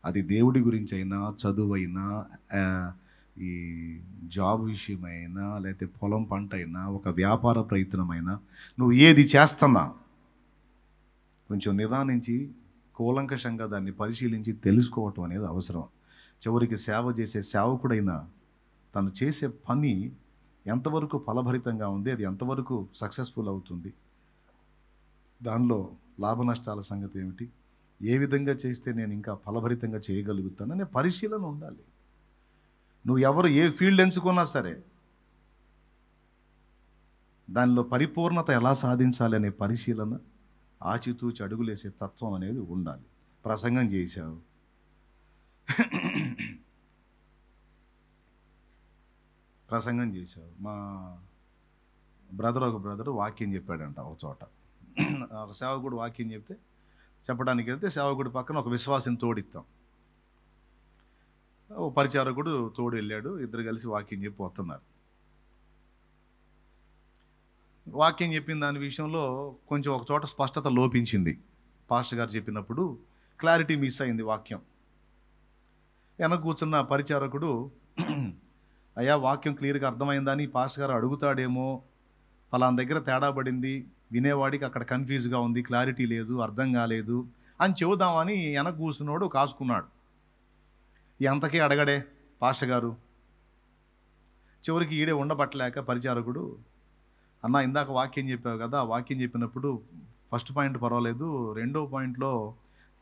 అది దేవుడి గురించి అయినా, చదువైనా, ఈ జాబ్ విషయమైనా, లేకపోతే పొలం పంట అయినా, ఒక వ్యాపార ప్రయత్నమైనా, నువ్వు ఏది చేస్తున్నా కొంచెం నిదానించి కూలంకషంగా దాన్ని పరిశీలించి తెలుసుకోవటం అనేది అవసరం. చివరికి సేవ చేసే సేవకుడైనా తను చేసే పని ఎంతవరకు ఫలభరితంగా ఉంది, అది ఎంతవరకు సక్సెస్ఫుల్ అవుతుంది, దానిలో లాభ నష్టాల సంగతి ఏమిటి, ఏ విధంగా చేస్తే నేను ఇంకా ఫలభరితంగా చేయగలుగుతాననే పరిశీలన ఉండాలి. నువ్వు ఎవరు ఏ ఫీల్డ్ ఎంచుకున్నా సరే దానిలో పరిపూర్ణత ఎలా సాధించాలి అనే పరిశీలన, ఆచితూచి అడుగులేసే తత్వం అనేది ఉండాలి. ప్రసంగం చేశావు, మా ఒక బ్రదరు వాక్యం చెప్పాడంట ఒక చోట. ఒక సేవకుడు వాక్యం చెప్పడానికి వెళ్తే సేవకుడి పక్కన ఒక విశ్వాసం తోడిస్తాం, ఓ పరిచారకుడు తోడు వెళ్ళాడు. ఇద్దరు కలిసి వాక్యం చెప్పి వస్తున్నారు. వాక్యం చెప్పిన దాని విషయంలో కొంచెం ఒక చోట స్పష్టత లోపించింది. పాస్టర్ గారు చెప్పినప్పుడు క్లారిటీ మిస్ అయింది వాక్యం. వెనక కూర్చున్న పరిచారకుడు, అయ్యా వాక్యం క్లియర్గా అర్థమైందని పాస్టర్ గారు అడుగుతాడేమో, ఫలానా దగ్గర తేడా పడింది, వినేవాడికి అక్కడ కన్ఫ్యూజ్గా ఉంది, క్లారిటీ లేదు, అర్థం కాలేదు అని చెబుదామని వెనక కూర్చున్నాడు కాసుకున్నాడు. ఎంతకీ అడగడే పాస్టర్ గారు. చివరికి ఈడే ఉండబట్టలేక పరిచారకుడు, అన్న ఇందాక వాక్యం చెప్పావు కదా, ఆ వాక్యం చెప్పినప్పుడు ఫస్ట్ పాయింట్ పర్వాలేదు, రెండో పాయింట్లో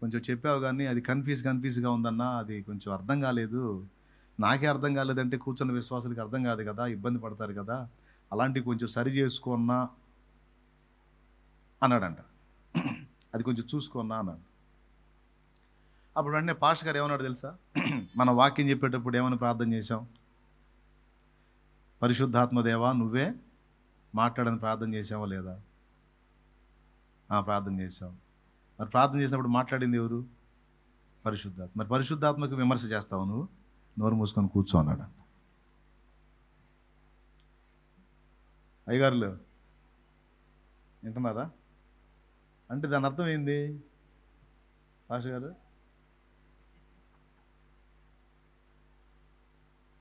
కొంచెం చెప్పావు కానీ అది కన్ఫ్యూజ్గా ఉందన్న, అది కొంచెం అర్థం కాలేదు, నాకే అర్థం కాలేదంటే కూర్చున్న విశ్వాసులకి అర్థం కాదు కదా, ఇబ్బంది పడతారు కదా, అలాంటివి కొంచెం సరి చేసుకున్నా అన్నాడంట. అది కొంచెం చూసుకున్నా అన్నాడు. అప్పుడు వెంటనే పాస్టర్ గారు ఏమన్నాడు తెలుసా? మన వాక్యం చెప్పేటప్పుడు ఏమని ప్రార్థన చేశాం? పరిశుద్ధాత్మ దేవా నువ్వే మాట్లాడని ప్రార్థన చేసావా లేదా? ప్రార్థన చేశాం. మరి ప్రార్థన చేసినప్పుడు మాట్లాడింది ఎవరు? పరిశుద్ధాత్మ. మరి పరిశుద్ధాత్మకు విమర్శ చేస్తావు నువ్వు? నోరు మూసుకొని కూర్చో అన్నాడు. అయ్యగారులు వింటున్నారా? అంటే దాని అర్థం ఏంది? పాస్టర్ గారు?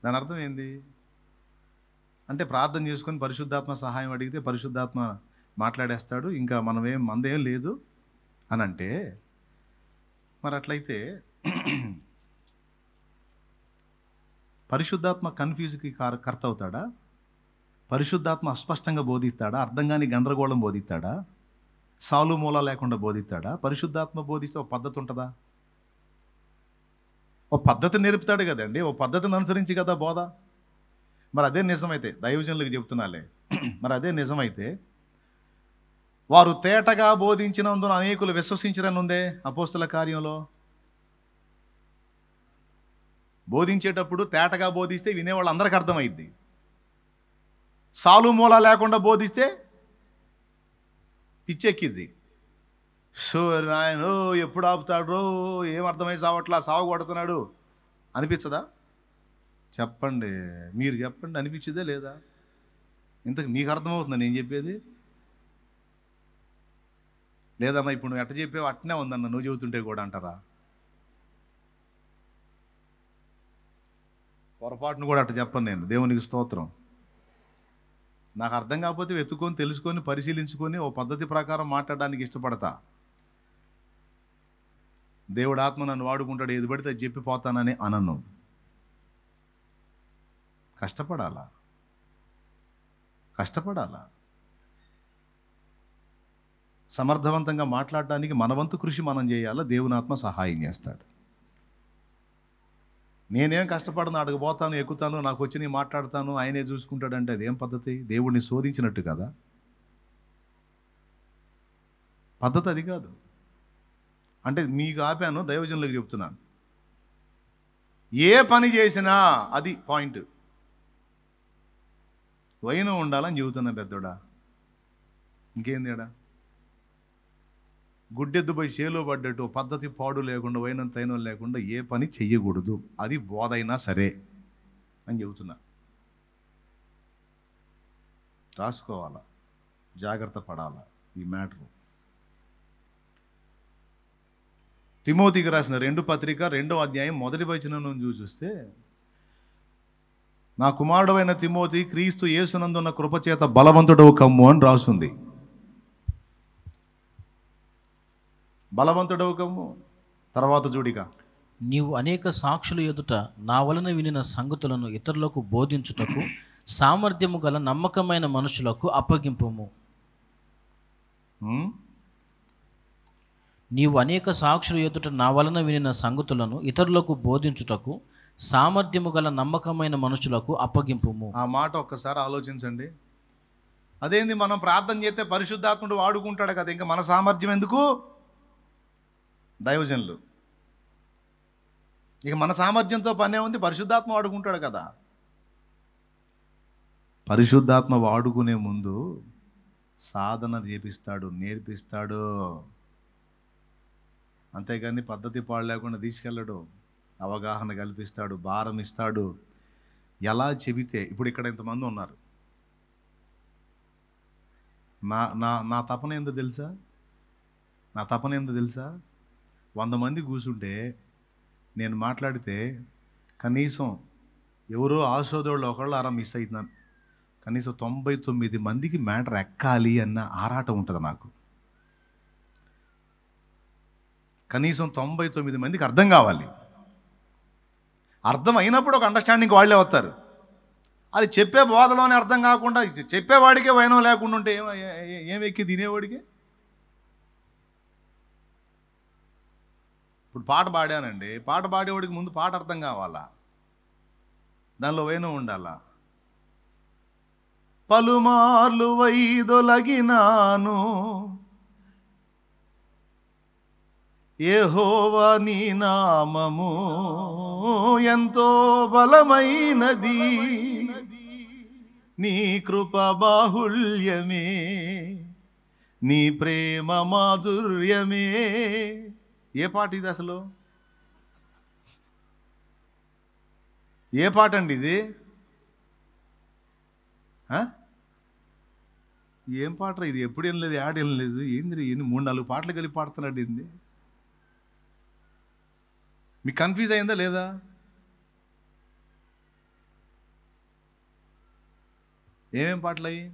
దాని అర్థం ఏంది అంటే ప్రార్థన చేసుకొని పరిశుద్ధాత్మ సహాయం అడిగితే పరిశుద్ధాత్మ మాట్లాడేస్తాడు, ఇంకా మందేం లేదు అని అంటే, మరి అట్లయితే పరిశుద్ధాత్మ కన్ఫ్యూజ్కి కర్త అవుతాడా? పరిశుద్ధాత్మ అస్పష్టంగా బోధిస్తాడా? అర్థం కాని గందరగోళం బోధిస్తాడా? సాలు మూల లేకుండా బోధిస్తాడా? పరిశుద్ధాత్మ బోధిస్తే ఒక పద్ధతి ఉంటుందా? ఓ పద్ధతి నేర్పుతాడు కదండి, ఓ పద్ధతిని అనుసరించి కదా బోధ. మరి అదే నిజమైతే, దైవజనులకు చెప్తున్నాలే, మరి అదే నిజమైతే వారు తేటగా బోధించినందున అనేకులు విశ్వసించరని ఉందే అపోస్తుల కార్యంలో. బోధించేటప్పుడు తేటగా బోధిస్తే వినేవాళ్ళు అందరికీ అర్థమైద్ది. సాలు మూల లేకుండా బోధిస్తే పిచ్చెక్కిద్ది. సో ఆయన ఎప్పుడు ఆపుతాడు, ఏం అర్థమై సావట్లా, సాగు కొడుతున్నాడు అనిపించదా? చెప్పండి, మీరు చెప్పండి, అనిపించిందే లేదా? ఇంతకు మీకు అర్థమవుతుందా నేను చెప్పేది? లేదమ్మా ఇప్పుడు నువ్వు ఎట్ట చెప్పేవి అట్టనే ఉందన్న నువ్వు చెబుతుంటే కూడా అంటారా? పొరపాటును కూడా అట్ట చెప్పను నేను. దేవునికి స్తోత్రం. నాకు అర్థం కాకపోతే వెతుక్కొని తెలుసుకొని పరిశీలించుకొని ఓ పద్ధతి ప్రకారం మాట్లాడడానికి ఇష్టపడతా. దేవుడు ఆత్మ నన్ను వాడుకుంటాడు, ఏది పడితే అది చెప్పిపోతానని అనను. కష్టపడాలా. సమర్థవంతంగా మాట్లాడడానికి మన వంతు కృషి మనం చేయాలా, దేవుని ఆత్మ సహాయం చేస్తాడు. నేనేం కష్టపడను, అడగబోతాను, ఎక్కుతాను, నాకు వచ్చి నేను మాట్లాడతాను, ఆయనే చూసుకుంటాడంటే అదేం పద్ధతి? దేవుడిని శోధించినట్టు కదా. పద్ధతి అది కాదు. అంటే మీకు ఆపాను, దైవజనులకు చెప్తున్నాను. ఏ పని చేసినా అది పాయింట్. వైనం ఉండాలని చెబుతున్నా పెద్దోడా, ఇంకేందేడా? గుడ్డెద్దు పోయి చేలో పడ్డట్టు పద్ధతి పాడు లేకుండా వైనం తైనం లేకుండా ఏ పని చెయ్యకూడదు, అది బోధైనా సరే అని చెబుతున్నా. రాసుకోవాలా, జాగ్రత్త పడాలా ఈ మ్యాటరు. తిమోతికి రాసిన 2 పత్రిక 2వ అధ్యాయం 1వ వచనం చూస్తే, నా కుమారుడు అయిన తిమోతి, క్రీస్తు యేసునందున్న కృపచేత బలవంతుడవు కమ్ము అని రాసుంది. బలవంతుడవు కమ్ము. తర్వాత చూడిగా, నీవు అనేక సాక్షుల ఎదుట నా వలన వినిన సంగతులను ఇతరులకు బోధించుటకు సామర్థ్యము గల నమ్మకమైన మనుషులకు అప్పగింపుము. నీవు అనేక సాక్షుల ఎదుట నా వలన వినిన సంగతులను ఇతరులకు బోధించుటకు సామర్థ్యము గల నమ్మకమైన మనుషులకు అప్పగింపుము. ఆ మాట ఒక్కసారి ఆలోచించండి. అదేంది, మనం ప్రార్థన చేస్తే పరిశుద్ధాత్ముడు వాడుకుంటాడు కదా, ఇంకా మన సామర్థ్యం ఎందుకు? దైవజనులు, ఇక మన సామర్థ్యంతో పనే ఉంది, పరిశుద్ధాత్మ వాడుకుంటాడు కదా. పరిశుద్ధాత్మ వాడుకునే ముందు సాధన చేపిస్తాడు, నేర్పిస్తాడు. అంతేగాని పద్ధతి పాడు లేకుండా తీసుకెళ్ళడు. అవగాహన కల్పిస్తాడు, భారం ఇస్తాడు. ఎలా చెబితే, ఇప్పుడు ఇక్కడ ఇంతమంది ఉన్నారు, నా తపన ఏందో తెలుసా? 100 మంది కూర్చుంటే నేను మాట్లాడితే కనీసం ఎవరో ఆశోదోళ్ళు ఒకళ్ళు అరా మిస్ అవుతున్నాను, కనీసం 99 మందికి మ్యాటర్ ఎక్కాలి అన్న ఆరాటం ఉంటుంది నాకు. కనీసం 99 మందికి అర్థం కావాలి. అర్థం అయినప్పుడు ఒక అండర్స్టాండింగ్ వాళ్ళే వస్తారు. అది చెప్పే బోధలోనే అర్థం కాకుండా చెప్పేవాడికే వైనం లేకుండా ఉంటే ఏమెక్కి తినేవాడికి? ఇప్పుడు పాట పాడానండి, పాట పాడేవాడికి ముందు పాట అర్థం కావాలా, దానిలో వైనం ఉండాలా. పలుమార్లు వైదొలగినాను యెహోవా నీ నామము ఎంతో బలమైనది, నీ కృప బాహుళ్యమే, నీ ప్రేమ మాధుర్యమే. ఏ పాట ఇది అసలు? ఏ పాట అండి ఇది? ఏం పాట ఇది? ఎప్పుడు ఏం లేదు, యాడ్ ఏం లేదు, ఏంది? 3-4 పాటలు కలిపి పాడుతున్నాడు ఏంది? మీకు కన్ఫ్యూజ్ అయిందా లేదా? ఏమేం పాటలు అయ్యి?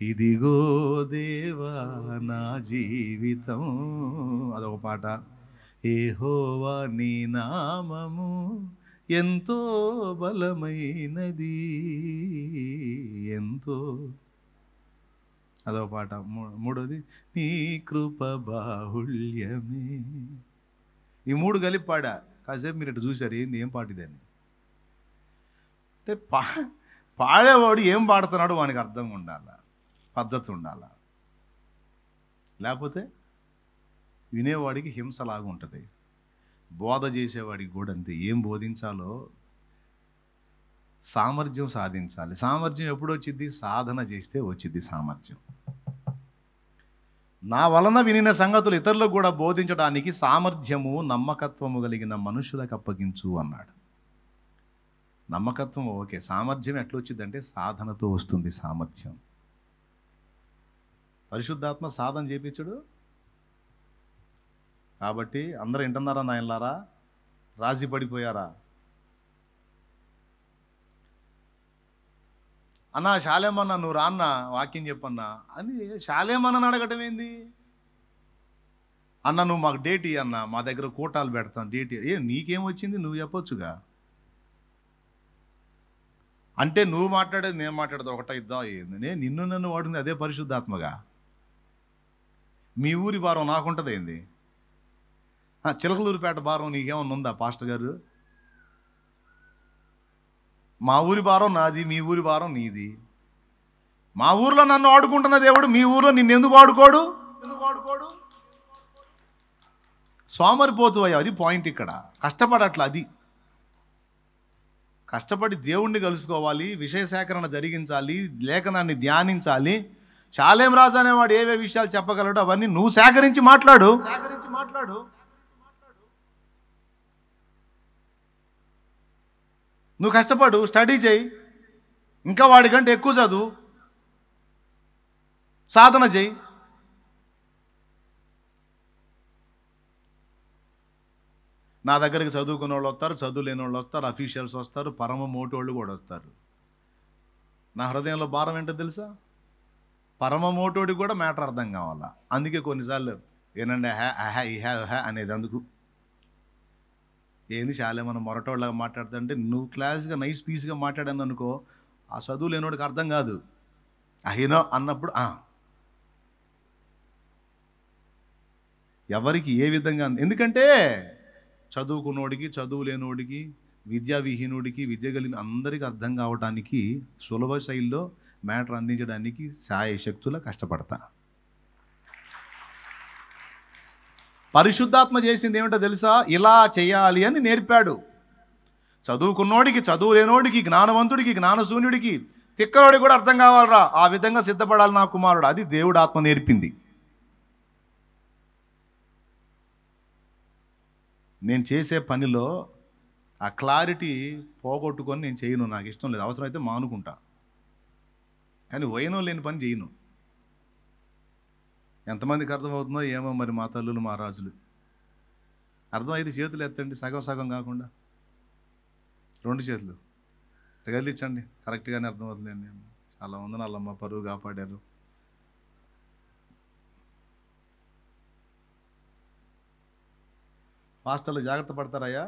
ఇదిగో దేవా నా జీవితం అదొక పాట. యెహోవా నీ నామము ఎంతో బలమైనది ఎంతో అదొక పాట. మూడోది నీ కృప బాహుళ్యమే. ఈ మూడు కలిపి పాడా. కాసేపు మీరు ఇటు చూశారు, ఏంది ఏం పాట ఇదని. అంటే పాడేవాడు ఏం పాడుతున్నాడు వానికి అర్థం ఉండాలి, పద్ధతి ఉండాలి. లేకపోతే వినేవాడికి హింసలాగా ఉంటుంది. బోధ చేసేవాడికి కూడా అంతే. ఏం బోధించాలో సామర్థ్యం సాధించాలి. సామర్థ్యం ఎప్పుడు వచ్చింది? సాధన చేస్తే వచ్చింది సామర్థ్యం. నా వలన వినిన సంగతులు ఇతరులకు కూడా బోధించడానికి సామర్థ్యము నమ్మకత్వము కలిగిన మనుషులకు అప్పగించు అన్నాడు. నమ్మకత్వం ఓకే, సామర్థ్యం ఎట్లా వచ్చిందంటే సాధనతో వస్తుంది సామర్థ్యం. పరిశుద్ధాత్మ సాధన చేపించడు. కాబట్టి అందరూ వింటున్నారా నాయనలారా? రాజీ పడిపోయారా? అన్నా శాలేమన్నా నువ్వు రాన్న వాక్యం చెప్పన్నా అని శాలేమన్నని అడగటం ఏంది? అన్న నువ్వు మాకు డేట్ ఇయ్యి అన్న, మా దగ్గర కూటాలు పెడతాం, డేట్ నీకేం వచ్చింది నువ్వు చెప్పొచ్చుగా. అంటే నువ్వు మాట్లాడేది నేను మాట్లాడేది ఒకటా ఇద్దా ఏంది? నిన్ను నన్ను వాడింది అదే పరిశుద్ధాత్మగా. మీ ఊరి భారం నాకుంటుంది ఏంది? చిలకలూరిపేట భారం నీకేమన్నా ఉందా పాస్టర్ గారు? మా ఊరి భారం నాది, మీ ఊరి భారం నీది. మా ఊర్లో నన్ను ఆడుకుంటున్న దేవుడు మీ ఊర్లో నిన్ను ఎందుకు ఆడుకోడు? సోమరిపోతు అయ్యా, అది పాయింట్ ఇక్కడ. కష్టపడట్లా, అది కష్టపడి దేవుణ్ణి కలుసుకోవాలి, విషయ సేకరణ జరిగించాలి, లేఖనాన్ని ధ్యానించాలి. శాలేం రాజు అనేవాడు ఏవే విషయాలు చెప్పగలడు అవన్నీ నువ్వు సేకరించి మాట్లాడు. నువ్వు కష్టపడు, స్టడీ చేయి, ఇంకా వాడికంటే ఎక్కువ చదువు, సాధన చేయి. నా దగ్గరికి చదువుకున్న వాళ్ళు వస్తారు, చదువు లేని వాళ్ళు వస్తారు, అఫీషియల్స్ వస్తారు, పరమ మోటోళ్ళు కూడా వస్తారు. నా హృదయంలో భారం ఏంటో తెలుసా? పరమ మోటోడికి కూడా మ్యాటర్ అర్థం కావాలా. అందుకే కొన్నిసార్లు ఏనండి హ్యా అనేది అందుకు. ఏంది శాలే మనం మొరటోళ్ళగా మాట్లాడుతుంటే నువ్వు క్లాస్గా నైస్ పీస్గా మాట్లాడాను అనుకో, ఆ చదువు లేనోడికి అర్థం కాదు. అయినో అన్నప్పుడు ఎవరికి ఏ విధంగా, ఎందుకంటే చదువుకున్నోడికి చదువు లేనోడికి విద్యావిహీనుడికి విద్య కలిగిన అందరికీ అర్థం కావడానికి సులభ శైలిలో మ్యాటర్ అందించడానికి శాయశక్తులా కష్టపడతా. పరిశుద్ధాత్మ చేసింది ఏమిటో తెలుసా? ఇలా చేయాలి అని నేర్పాడు. చదువుకున్నోడికి చదువు లేనోడికి జ్ఞానవంతుడికి జ్ఞానశూన్యుడికి తిక్కలోడికి కూడా అర్థం కావాలరా, ఆ విధంగా సిద్ధపడాలి నా కుమారుడు. అది దేవుడు ఆత్మ నేర్పింది. నేను చేసే పనిలో ఆ క్లారిటీ పోగొట్టుకొని నేను చేయను, నాకు ఇష్టం లేదు. అవసరమైతే మానుకుంటా, కానీ వైనం లేని పని చేయను. ఎంతమందికి అర్థమవుతుందో ఏమో మరి. మా తల్లులు మా రాజులు అర్థమైతే చేతులు ఎత్తండి, సగం సగం కాకుండా 2 చేతులు గదిలించండి, కరెక్ట్గానే అర్థమవుతుందండి. చాలా వందనాలమ్మ, పరువు కాపాడారు. పాస్టర్లు జాగ్రత్త పడతారయ్యా.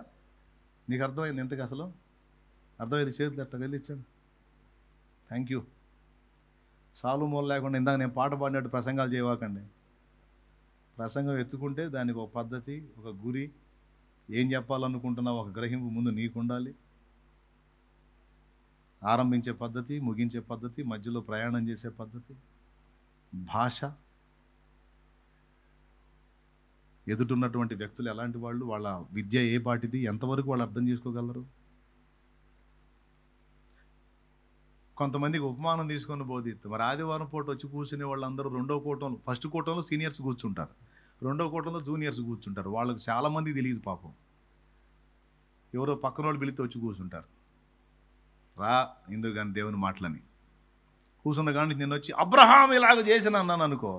నీకు అర్థమైంది ఎంతకు అసలు? అర్థమైంది, చేతులు ఎట్ట గదిలించండి. Thank you. సాలు మూల లేకుండా ఇందాక నేను పాట పాడినట్టు ప్రసంగాలు చేయవాకండి. ప్రసంగం ఎత్తుకుంటే దానికి ఒక పద్ధతి, ఒక గురి, ఏం చెప్పాలనుకుంటున్నావు ఒక గ్రహింపు ముందు నీకు ఉండాలి. ఆరంభించే పద్ధతి, ముగించే పద్ధతి, మధ్యలో ప్రయాణం చేసే పద్ధతి, భాష. ఎదుటున్నటువంటి వ్యక్తులు ఎలాంటి వాళ్ళు, వాళ్ళ విద్య ఏ పాటిది, ఎంతవరకు వాళ్ళు అర్థం చేసుకోగలరు. కొంతమందికి ఉపమానం తీసుకొని బోధిస్తారు. మరి ఆదివారం పూట వచ్చి కూర్చునే వాళ్ళందరూ ఫస్ట్ కూటంలో సీనియర్స్ కూర్చుంటారు, 2వ కూటంలో జూనియర్స్ కూర్చుంటారు. వాళ్ళకి చాలామంది తెలియదు పాపం. ఎవరో పక్కన వాళ్ళు పిలిస్తే వచ్చి కూర్చుంటారు. రా ఇందుకు కానీ దేవుని మాటలని కూర్చున్న కానీ నేను వచ్చి అబ్రహాం ఇలాగ చేసిన అన్నాను అనుకో,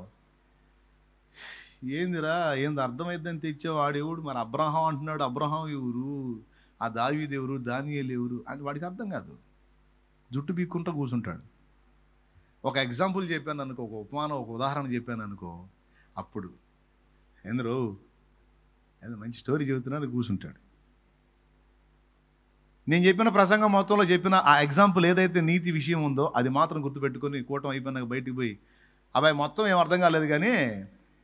ఏందిరా ఏంది అర్థమైద్దని తెచ్చావు, వాడెవడు మరి అబ్రహాం అంటున్నాడు, అబ్రహాం ఎవరు, ఆ దావీదు ఎవరు, దానియేలు ఎవరు అని వాడికి అర్థం కాదు. జుట్టు పీక్కుంటూ కూర్చుంటాడు. ఒక ఎగ్జాంపుల్ చెప్పాను అనుకో, ఒక ఉపమానం, ఒక ఉదాహరణ చెప్పాను అనుకో, అప్పుడు ఏంద్రో ఏదో మంచి స్టోరీ చెబుతున్నాను కూర్చుంటాడు. నేను చెప్పిన ప్రసంగం మొత్తంలో చెప్పిన ఆ ఎగ్జాంపుల్ ఏదైతే నీతి విషయం ఉందో అది మాత్రం గుర్తుపెట్టుకొని కూటం అయిపోయినాక బయటికి పోయి, అబ్బాయి మొత్తం ఏం అర్థం కాలేదు కానీ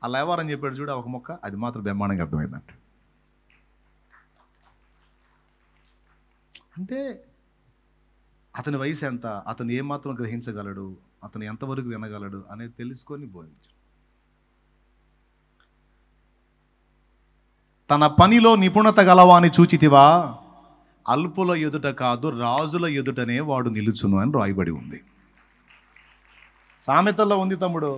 ఆ లేవారని చెప్పాడు చూడ ఒక మొక్క, అది మాత్రం బ్రహ్మాండంగా అర్థమైందంట. అంటే అతని వయసు ఎంత, అతను ఏమాత్రం గ్రహించగలడు, అతను ఎంతవరకు వినగలడు అనేది తెలుసుకొని బోధించు. తన పనిలో నిపుణత గలవాని చూచితివా, అల్పుల ఎదుట కాదు రాజుల ఎదుటనే వాడు నిలుచును అని రాయబడి ఉంది. సామెతల్లో ఉంది తమ్ముడు.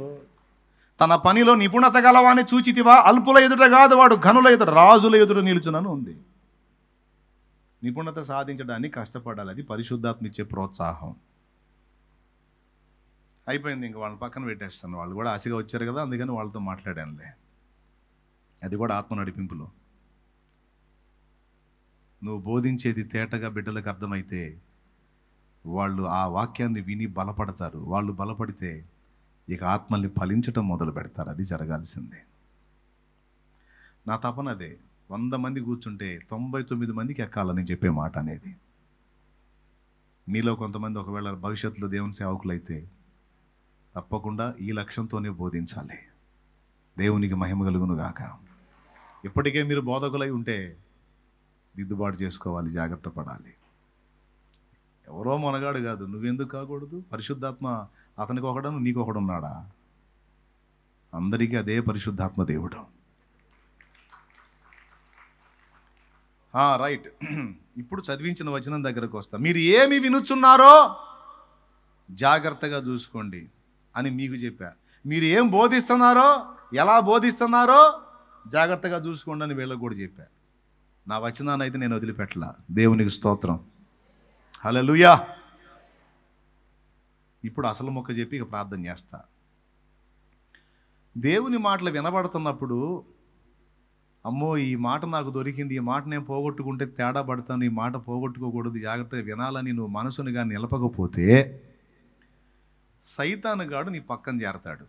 తన పనిలో నిపుణత గలవాని చూచితివా, అల్పుల ఎదుట కాదు వాడు ఘనుల ఎదుట రాజుల ఎదుట నిలుచునని ఉంది. నిపుణత సాధించడానికి కష్టపడాలి, అది పరిశుద్ధాత్మ ఇచ్చే ప్రోత్సాహం. అయిపోయింది, ఇంక వాళ్ళని పక్కన పెట్టేస్తాను. వాళ్ళు కూడా ఆశగా వచ్చారు కదా, అందుకని వాళ్ళతో మాట్లాడానులే. అది కూడా ఆత్మ నడిపింపులో. నువ్వు బోధించేది తేటగా బిడ్డలకు అర్థమైతే వాళ్ళు ఆ వాక్యాన్ని విని బలపడతారు. వాళ్ళు బలపడితే ఇక ఆత్మల్ని ఫలించటం మొదలు పెడతారు. అది జరగాల్సిందే. నా తపన అదే. 100 మంది కూర్చుంటే 99 మందికి ఎక్కాలని చెప్పే మాట అనేది. మీలో కొంతమంది ఒకవేళ భవిష్యత్తులో దేవుని సేవకులైతే తప్పకుండా ఈ లక్ష్యంతోనే బోధించాలి. దేవునికి మహిమ కలుగును గాక. ఇప్పటికే మీరు బోధకులై ఉంటే దిద్దుబాటు చేసుకోవాలి, జాగ్రత్త పడాలి. ఎవరో మనగాడు కాదు, నువ్వెందుకు కాకూడదు? పరిశుద్ధాత్మ అతనికి ఒకడను నీకు ఒకడున్నాడా? అందరికీ అదే పరిశుద్ధాత్మ దేవుడు. రైట్. ఇప్పుడు చదివించిన వచనం దగ్గరకు వస్తా. మీరు ఏమి వినుచున్నారో జాగ్రత్తగా చూసుకోండి అని మీకు చెప్పా. మీరు ఏం బోధిస్తున్నారో, ఎలా బోధిస్తున్నారో జాగ్రత్తగా చూసుకోండి అని వీళ్ళకు కూడా చెప్పా. నా వచనాన్ని అయితే నేను వదిలిపెట్టలా. దేవునికి స్తోత్రం, హల్లెలూయా. ఇప్పుడు అసలు మొక్క చెప్పి ఇక ప్రార్థన చేస్తా. దేవుని మాటలు వినబడుతున్నప్పుడు అమ్మో ఈ మాట నాకు దొరికింది, ఈ మాట నేను పోగొట్టుకుంటే తేడా పడతాను, ఈ మాట పోగొట్టుకోకూడదు, జాగ్రత్తగా వినాలని నువ్వు మనసుని కానీ నిలపకపోతే సైతానుగాడు నీ పక్కన చేరతాడు.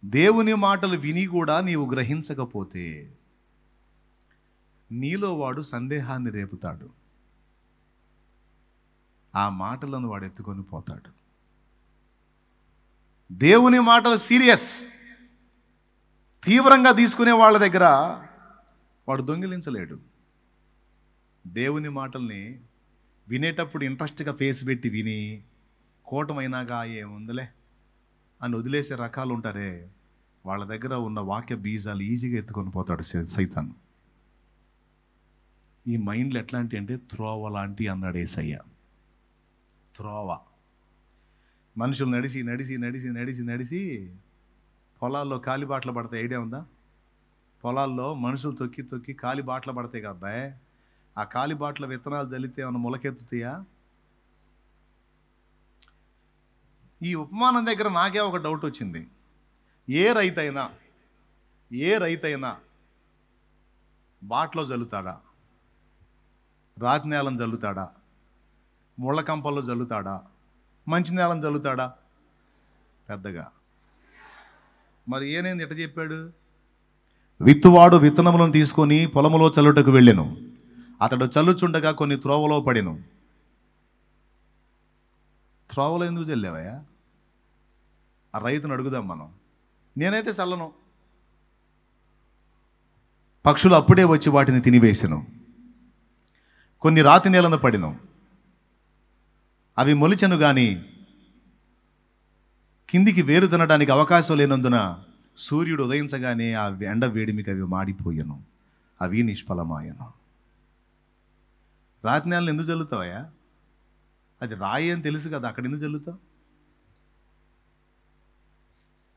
దేవుని మాటలు విని కూడా నీవు గ్రహించకపోతే నీలో వాడు సందేహాన్ని రేపుతాడు. ఆ మాటలను వాడు ఎత్తుకొని పోతాడు. దేవుని మాటలు సీరియస్, తీవ్రంగా తీసుకునే వాళ్ళ దగ్గర వాడు దొంగిలించలేడు. దేవుని మాటల్ని వినేటప్పుడు ఇంట్రెస్ట్గా ఫేస్ పెట్టి విని కూటమైనాక ఏముందిలే అని వదిలేసే రకాలు ఉంటారే, వాళ్ళ దగ్గర ఉన్న వాక్య బీజాలు ఈజీగా ఎత్తుకొని పోతాడు సైతాన్. ఈ మైండ్లు ఎట్లాంటి అంటే త్రోవ లాంటి అన్నాడు యేసయ్య. త్రోవ. మనుషులు నడిచి నడిచి నడిచి నడిచి నడిచి పొలాల్లో కాలిబాటలు పడతాయి. ఐడియా ఉందా? పొలాల్లో మనుషులు తొక్కి తొక్కి కాలిబాటలు పడతాయి కదా అబ్బాయి. ఆ కాలిబాటల విత్తనాలు జల్లితే ఏమన్నా మొలకెత్తుతాయా? ఈ ఉపమానం దగ్గర నాకే ఒక డౌట్ వచ్చింది. ఏ రైతైనా బాటలో జల్లుతాడా, రాతి నేలను జల్లుతాడా, ముళ్ళ కంపల్లో జల్లుతాడా, మంచి నేలను జల్లుతాడా? పెద్దగా. మరి ఏనేంది ఎట్ట చెప్పాడు? విత్తువాడు విత్తనములను తీసుకొని పొలములో చల్లుటకు వెళ్ళెను. అతడు చల్లుచుండగా కొన్ని త్రోవలో పడెను. త్రోవలో ఎందుకు చల్లావయ్యా? ఆ రైతును అడుగుదాం మనం. నేనైతే చల్లను. పక్షులు అప్పుడే వచ్చి వాటిని తినివేసెను. కొన్ని రాతి నేలను పడిను, అవి మొలిచెను గాని కిందికి వేరు తినడానికి అవకాశం లేనందున సూర్యుడు ఉదయించగానే ఆ ఎండ వేడిమికి అవి మాడిపోయాను, అవి నిష్ఫలమాయను. రాతి నేలను ఎందుకు చల్లుతావయ్యా? అది రాయి అని తెలుసు కదా, అక్కడ ఎందుకు చల్లుతావు?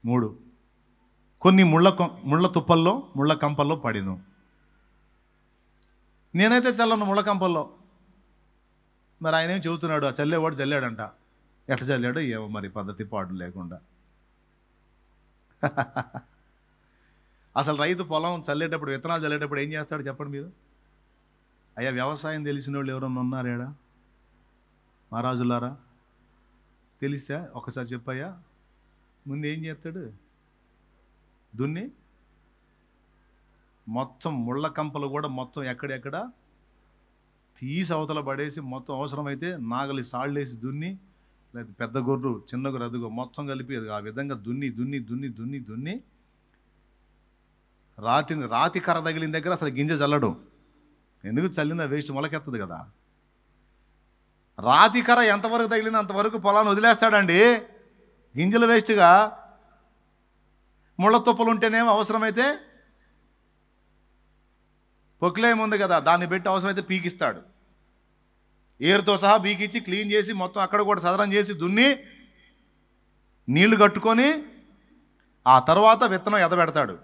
3 కొన్ని ముళ్ళ తుప్పల్లో ముళ్ళ కంపల్లో పడిను. నేనైతే చల్లను ముళ్ళ కంపల్లో. మరి ఆయన ఏం చెబుతున్నాడు? ఆ చల్లేవాడు చల్లాడంట. ఎట్లా చల్లాడో ఏమో మరి, పద్ధతి పాడు లేకుండా. అసలు రైతు పొలం చల్లేటప్పుడు, విత్తనాలు చల్లేటప్పుడు ఏం చేస్తాడు చెప్పండి మీరు? అయ్యా, వ్యవసాయం తెలిసిన వాళ్ళు ఎవరన్నా ఉన్నారేడా? మహారాజులారా, తెలిస్తే ఒకసారి చెప్పయ్యా. ముందు ఏం చేస్తాడు? దున్ని మొత్తం ముళ్ళ కంపలు కూడా మొత్తం ఎక్కడెక్కడ తీసి అవతల పడేసి, మొత్తం అవసరమైతే నాగలి సాళ్ళేసి దున్ని, లేదా పెద్ద గొర్రు చిన్న గొర్రె అదుగో మొత్తం కలిపి ఆ విధంగా దున్ని దున్ని దున్ని దున్ని దున్ని రాతి కర్ర తగిలిన దగ్గర అసలు గింజ చల్లడం. ఎందుకు చల్లిన వేస్ట్, మొలకెత్తదు కదా. రాతి కర్ర ఎంతవరకు తగిలిన అంతవరకు పొలాన్ని వదిలేస్తాడండి. గింజలు వేస్ట్గా, ముళ్ళ తుప్పలు ఉంటేనేమో అవసరమైతే పొక్లేముంది కదా, దాన్ని పెట్టి అవసరమైతే పీకిస్తాడు. ఏరుతో సహా పీకిచ్చి క్లీన్ చేసి మొత్తం అక్కడ కూడా సదరం చేసి దున్ని నీళ్లు కట్టుకొని ఆ తర్వాత విత్తనం ఎదబెడతాడు,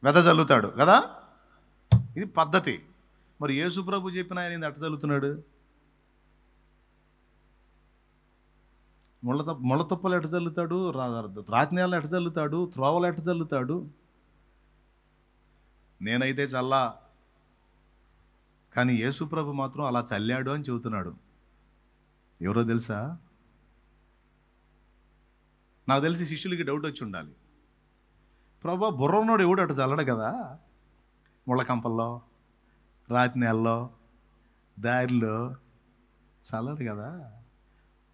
వెదజల్లుతాడు కదా. ఇది పద్ధతి. మరి యేసు ప్రభు చెప్పిన ఆయన ఎట్ట చల్లుతున్నాడు? ముళ్ళ తుప్పలు ఎట్ట చల్లుతాడు? రాతి నేలను ఎట్ట చల్లుతాడు? త్రోవలు ఎట్ట చల్లుతాడు? నేనైతే చల్లా, కానీ యేసు ప్రభు మాత్రం అలా చల్లాడు అని చెబుతున్నాడు. ఎవరో తెలుసా? నాకు తెలిసి శిష్యులకి డౌట్ వచ్చి ఉండాలి. ప్రభు, బుర్రన్నోడు ఎవడు అటు చల్లడు కదా, ముళ్ళ కంపల్లో, రాతి నేలలో, దారిలో చల్లడు కదా.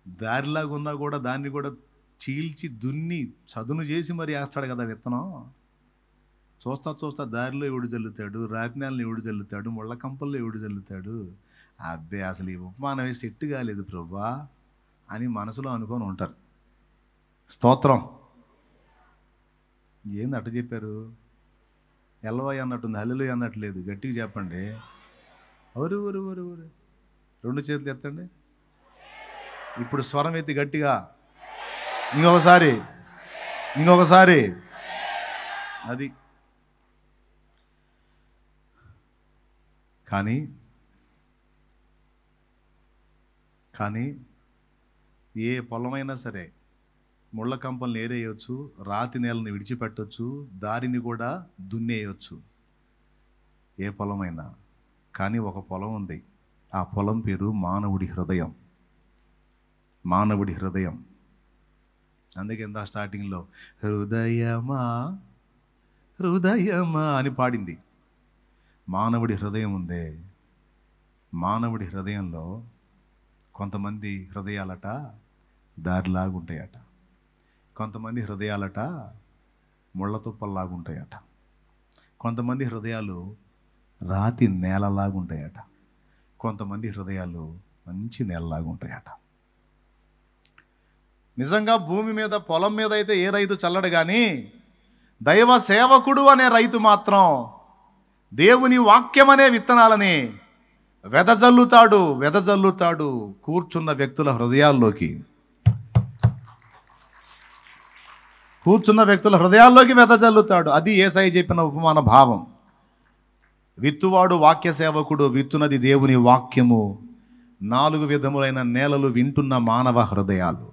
దారిలాగా ఉన్నా కూడా దాన్ని కూడా చీల్చి దున్ని చదును చేసి మరి వేస్తాడు కదా విత్తనం. చూస్తా దారిలో ఎవడు చల్లుతాడు, రాతి నేలను ఎవడు చల్లుతాడు, ముళ్ళ కంపల్లో ఎవడు చల్లుతాడు? అబ్బే, అసలు ఈ ఉపమానం వేసి సెట్టు కాలేదు ప్రభా అని మనసులో అనుకొని ఉంటారు. స్తోత్రం. ఏంది అట్ట చెప్పారు? ఎల్వాయి అన్నట్టుంది, హల్లెలూయా అన్నట్లేదు. గట్టిగా చెప్పండి. ఒరు ఒరు ఒరు ఒరు 2 చేతులు ఎత్తండి. ఇప్పుడు స్వరం ఎత్తి గట్టిగా ఇంకొకసారి. అది కానీ ఏ పొలమైనా సరే ముళ్ళ కంపల్ని ఏరేయచ్చు, రాతి నేలను విడిచిపెట్టచ్చు, దారిని కూడా దున్నేయచ్చు, ఏ పొలమైనా. కానీ ఒక పొలం ఉంది, ఆ పొలం పేరు మానవుడి హృదయం. మానవుడి హృదయం. అందుకే ఇందా స్టార్టింగ్లో హృదయమా హృదయమా అని పాడింది. మానవుడి హృదయం ఉందే, మానవుడి హృదయంలో కొంతమంది హృదయాలట దారిలాగుంటాయట, కొంతమంది హృదయాలట ముళ్ళ తుప్పల్లాగుంటాయట, కొంతమంది హృదయాలు రాతి నేలలాగుంటాయట, కొంతమంది హృదయాలు మంచి నేలలాగుంటాయట. నిజంగా భూమి మీద పొలం మీద అయితే ఏ రైతు చల్లడు, కానీ దైవ సేవకుడు అనే రైతు మాత్రం దేవుని వాక్యం అనే విత్తనాలని వెదజల్లుతాడు కూర్చున్న వ్యక్తుల హృదయాల్లోకి. వెదజల్లుతాడు. అది యేసయ్య చెప్పిన ఉపమాన భావం. విత్తువాడు వాక్య సేవకుడు, విత్తునది దేవుని వాక్యము. 4 విధములైన నేలలు వింటున్న మానవ హృదయాలు.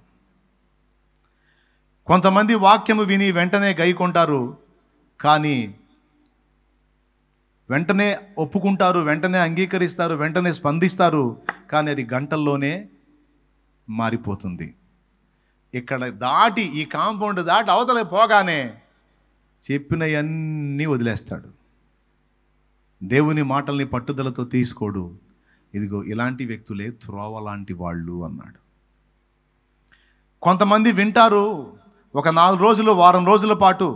కొంతమంది వాక్యము విని వెంటనే గైకొంటారు, కానీ వెంటనే ఒప్పుకుంటారు, వెంటనే అంగీకరిస్తారు, వెంటనే స్పందిస్తారు, కానీ అది గంటల్లోనే మారిపోతుంది. ఇక్కడ దాటి, ఈ కాంపౌండ్ దాటి అవతల పోగానే చెప్పినవన్నీ వదిలేస్తాడు. దేవుని మాటల్ని పట్టుదలతో తీసుకోడు. ఇదిగో ఇలాంటి వ్యక్తులే త్రోవ లాంటి వాళ్ళు అన్నాడు. కొంతమంది వింటారు, ఒక 4 రోజులు, వారం రోజుల పాటు,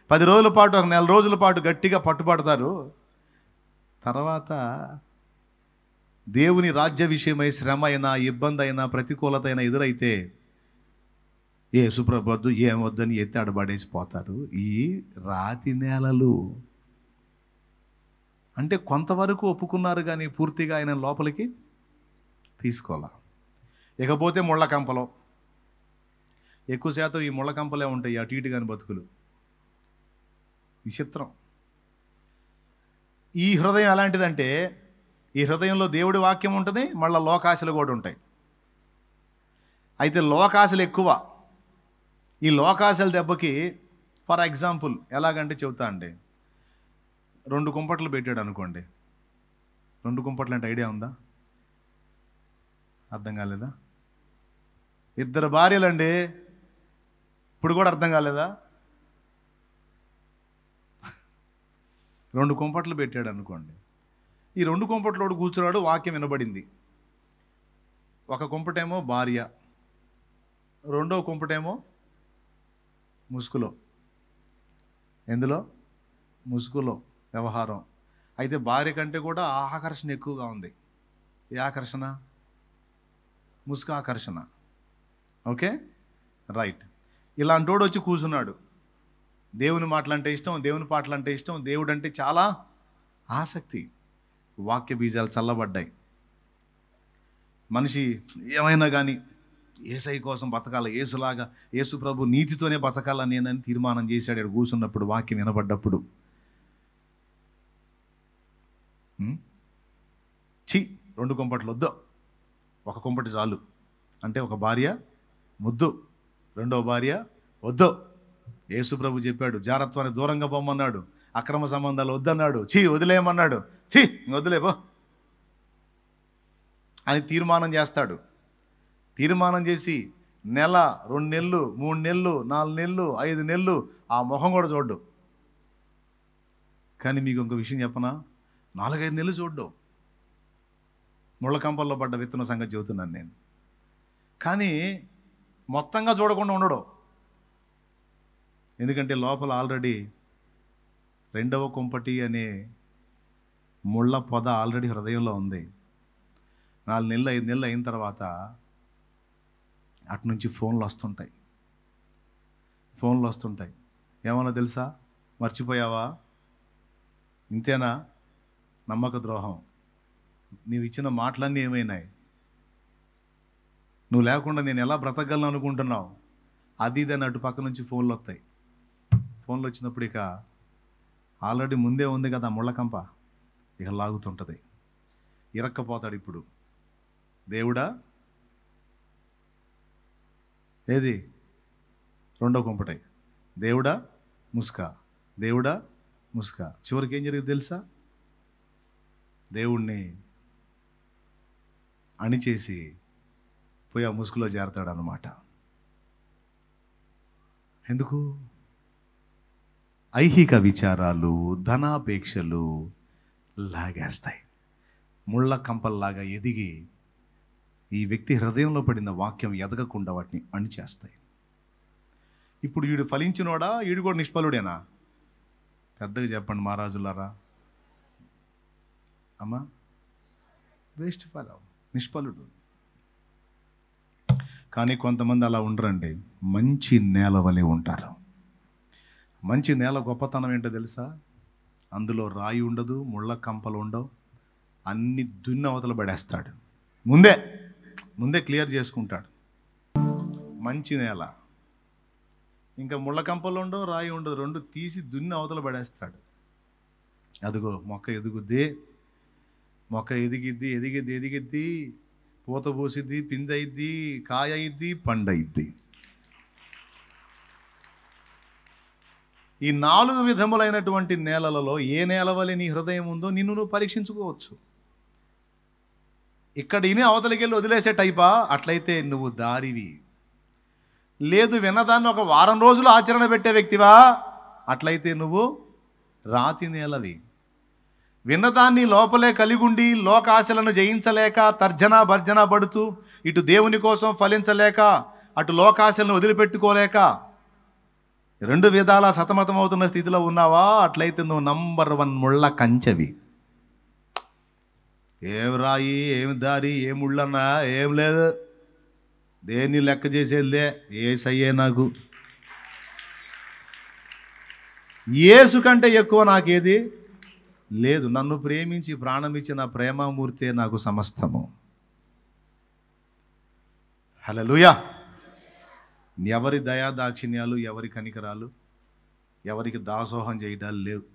10 రోజుల పాటు, ఒక 4 రోజుల పాటు గట్టిగా పట్టుబడతారు. తర్వాత దేవుని రాజ్య విషయమై శ్రమ అయినా, ఇబ్బంది అయినా, ప్రతికూలత అయినా ఎదురైతే సుప్రభద్దు ఏమొద్దని ఎత్తి ఆడబడేసి పోతారు. ఈ రాతి నేలలు అంటే కొంతవరకు ఒప్పుకున్నారు, కానీ పూర్తిగా ఆయన లోపలికి తీసుకోవాల. ఇకపోతే ముళ్ళ కంపలో ఎక్కువ శాతం ఈ ముళ్ళ కంపలే ఉంటాయి, అటు ఇటు కాని బతుకులు. విచిత్రం. ఈ హృదయం ఎలాంటిదంటే, ఈ హృదయంలో దేవుడి వాక్యం ఉంటుంది, మళ్ళీ లోకాశలు కూడా ఉంటాయి. అయితే లోకాశలు ఎక్కువ, ఈ లోకాశల దెబ్బకి ఫర్ ఎగ్జాంపుల్ ఎలాగంటే చెబుతా అండి, 2 కుంపట్లు పెట్టాడు అనుకోండి. 2 కుంపట్లు అంటే ఐడియా ఉందా? అర్థం కాలేదా? 2 భార్యలండి, ఇప్పుడు కూడా అర్థం కాలేదా? 2 కుంపట్లు పెట్టాడు అనుకోండి. ఈ 2 కుంపట్లోడు కూర్చున్నాడు, వాక్యం వినబడింది. ఒక కుంపటేమో భార్య, రెండో కుంపటేమో ముసుగులో. ఎందులో? ముసుగులో వ్యవహారం. అయితే భార్య కంటే కూడా ఆకర్షణ ఎక్కువగా ఉంది. ఏ ఆకర్షణ? ముసుగు ఆకర్షణ. Okay, right. ఇలాంటోడు వచ్చి కూర్చున్నాడు. దేవుని మాటలంటే ఇష్టం, దేవుని పాటలంటే ఇష్టం, దేవుడు అంటే చాలా ఆసక్తి. వాక్య బీజాలు చల్లబడ్డాయి. మనిషి ఏమైనా కానీ యేసయ్య కోసం బతకాల, యేసులాగా, యేసు ప్రభు నీతితోనే బతకాలని నేనని తీర్మానం చేశాడు. ఇక్కడ కూర్చున్నప్పుడు, వాక్యం వినబడ్డప్పుడు. 2 కుంపట్లు వద్దు, 1 కుంపటి చాలు. అంటే ఒక భార్య ముద్దు, రెండో భార్య వద్దు. యేసు ప్రభు చెప్పాడు, జారత్వాన్ని దూరంగా పోమన్నాడు, అక్రమ సంబంధాలు వద్దన్నాడు, వదిలేయమన్నాడు. వదిలేపో అని తీర్మానం చేస్తాడు. తీర్మానం చేసి 1 నెల, 2 నెలలు, 3 నెలలు, 4 నెలలు, 5 నెలలు ఆ మొహం కూడా చూడ్డు. కానీ మీకు ఇంకో విషయం చెప్పనా, 4-5 నెలలు చూడ్డు. ముళ్ళ కంపల్లో పడ్డ విత్తనం సంగతి చెబుతున్నాను నేను. కానీ మొత్తంగా చూడకుండా ఉండడు. ఎందుకంటే లోపల ఆల్రెడీ 2వ కుంపటి అనే ముళ్ళ పొద ఆల్రెడీ హృదయంలో ఉంది. 4 నెలలు, 5 నెలలు అయిన తర్వాత అటు నుంచి ఫోన్లు వస్తుంటాయి. ఏమన్నా తెలుసా? మర్చిపోయావా? ఇంతేనా? నమ్మక ద్రోహం. నీవు ఇచ్చిన మాటలన్నీ ఏమైనాయి? నువ్వు లేకుండా నేను ఎలా బ్రతకగలను అనుకుంటున్నావు? అది ఇదని అటు పక్క నుంచి ఫోన్లు వస్తాయి. ఫోన్లు వచ్చినప్పుడు ఇక ఆల్రెడీ ముందే ఉంది కదా ముళ్ళకంప, ఇక లాగుతుంటుంది. ఇరక్కపోతాడు. ఇప్పుడు దేవుడా ఏది? 2వ కుంపటి. దేవుడా ముసుక, దేవుడా ముసుక. చివరికి ఏం జరిగింది తెలుసా? దేవుణ్ణి అణిచేసి పోయి ఆ ముసుగులో చేరతాడు అన్నమాట. ఎందుకు? ఐహిక విచారాలు, ధనాపేక్షలు లాగేస్తాయి. ముళ్ళ కంపల్లాగా ఎదిగి ఈ వ్యక్తి హృదయంలో పడిన వాక్యం ఎదగకుండా వాటిని అణిచేస్తాయి. ఇప్పుడు వీడు ఫలించినోడా, వీడు కూడా నిష్ఫలుడేనా? పెద్దగా చెప్పండి మహారాజులారా. అమ్మా, వేస్ట్ ఫలం, నిష్ఫలుడు. కానీ కొంతమంది అలా ఉండరండి, మంచి నేల వలె ఉంటారు. మంచి నేల గొప్పతనం ఏంటో తెలుసా? అందులో రాయి ఉండదు, ముళ్ళ కంపలు ఉండవు, అన్ని దున్ని అవతల పడేస్తాడు. ముందే క్లియర్ చేసుకుంటాడు. మంచి నేల. ఇంకా ముళ్ళ కంపలు ఉండవు, రాయి ఉండదు, 2 తీసి దున్ని అవతల పడేస్తాడు. అదిగో మొక్క ఎదుగుద్ది, మొక్క ఎదిగిద్ది, పూత పోసిద్ది, పిందయిద్ది, కాయ అయిద్ది, పండయిద్ది. ఈ 4 విధములైనటువంటి నేలలలో ఏ నేల వలె నీ హృదయం ఉందో నిన్ను నువ్వు పరీక్షించుకోవచ్చు. ఇక్కడ ఇని అవతలికి వెళ్ళి వదిలేసే టైపా? అట్లయితే నువ్వు దారివి. లేదు, విన్నదాన్ని ఒక వారం రోజులు ఆచరణ పెట్టే వ్యక్తివా? అట్లయితే నువ్వు రాతి నేలవి. విన్నదాన్ని లోపలే కలిగుండి లోకాశలను జయించలేక తర్జన భర్జన పడుతూ ఇటు దేవుని కోసం ఫలించలేక అటు లోకాశలను వదిలిపెట్టుకోలేక 2 విధాలా సతమతమవుతున్న స్థితిలో ఉన్నావా? అట్లయితే నువ్వు నంబర్ 1 ముళ్ళ కంచెవి. ఏం రాయి, ఏం దారి, ఏం ముళ్ళన్నా ఏం లేదు. దేన్ని లెక్క చేసేదిలే, యేసయ్యే నాకు. యేసు కంటే ఎక్కువ నాకేది లేదు. నన్ను ప్రేమించి ప్రాణమిచ్చిన ప్రేమమూర్తే నాకు సమస్తము. హల్లెలూయా. ఎవరి దయా దాక్షిణ్యాలు, ఎవరి కనికరాలు, ఎవరికి దాసోహం చేయడాలు లేవు.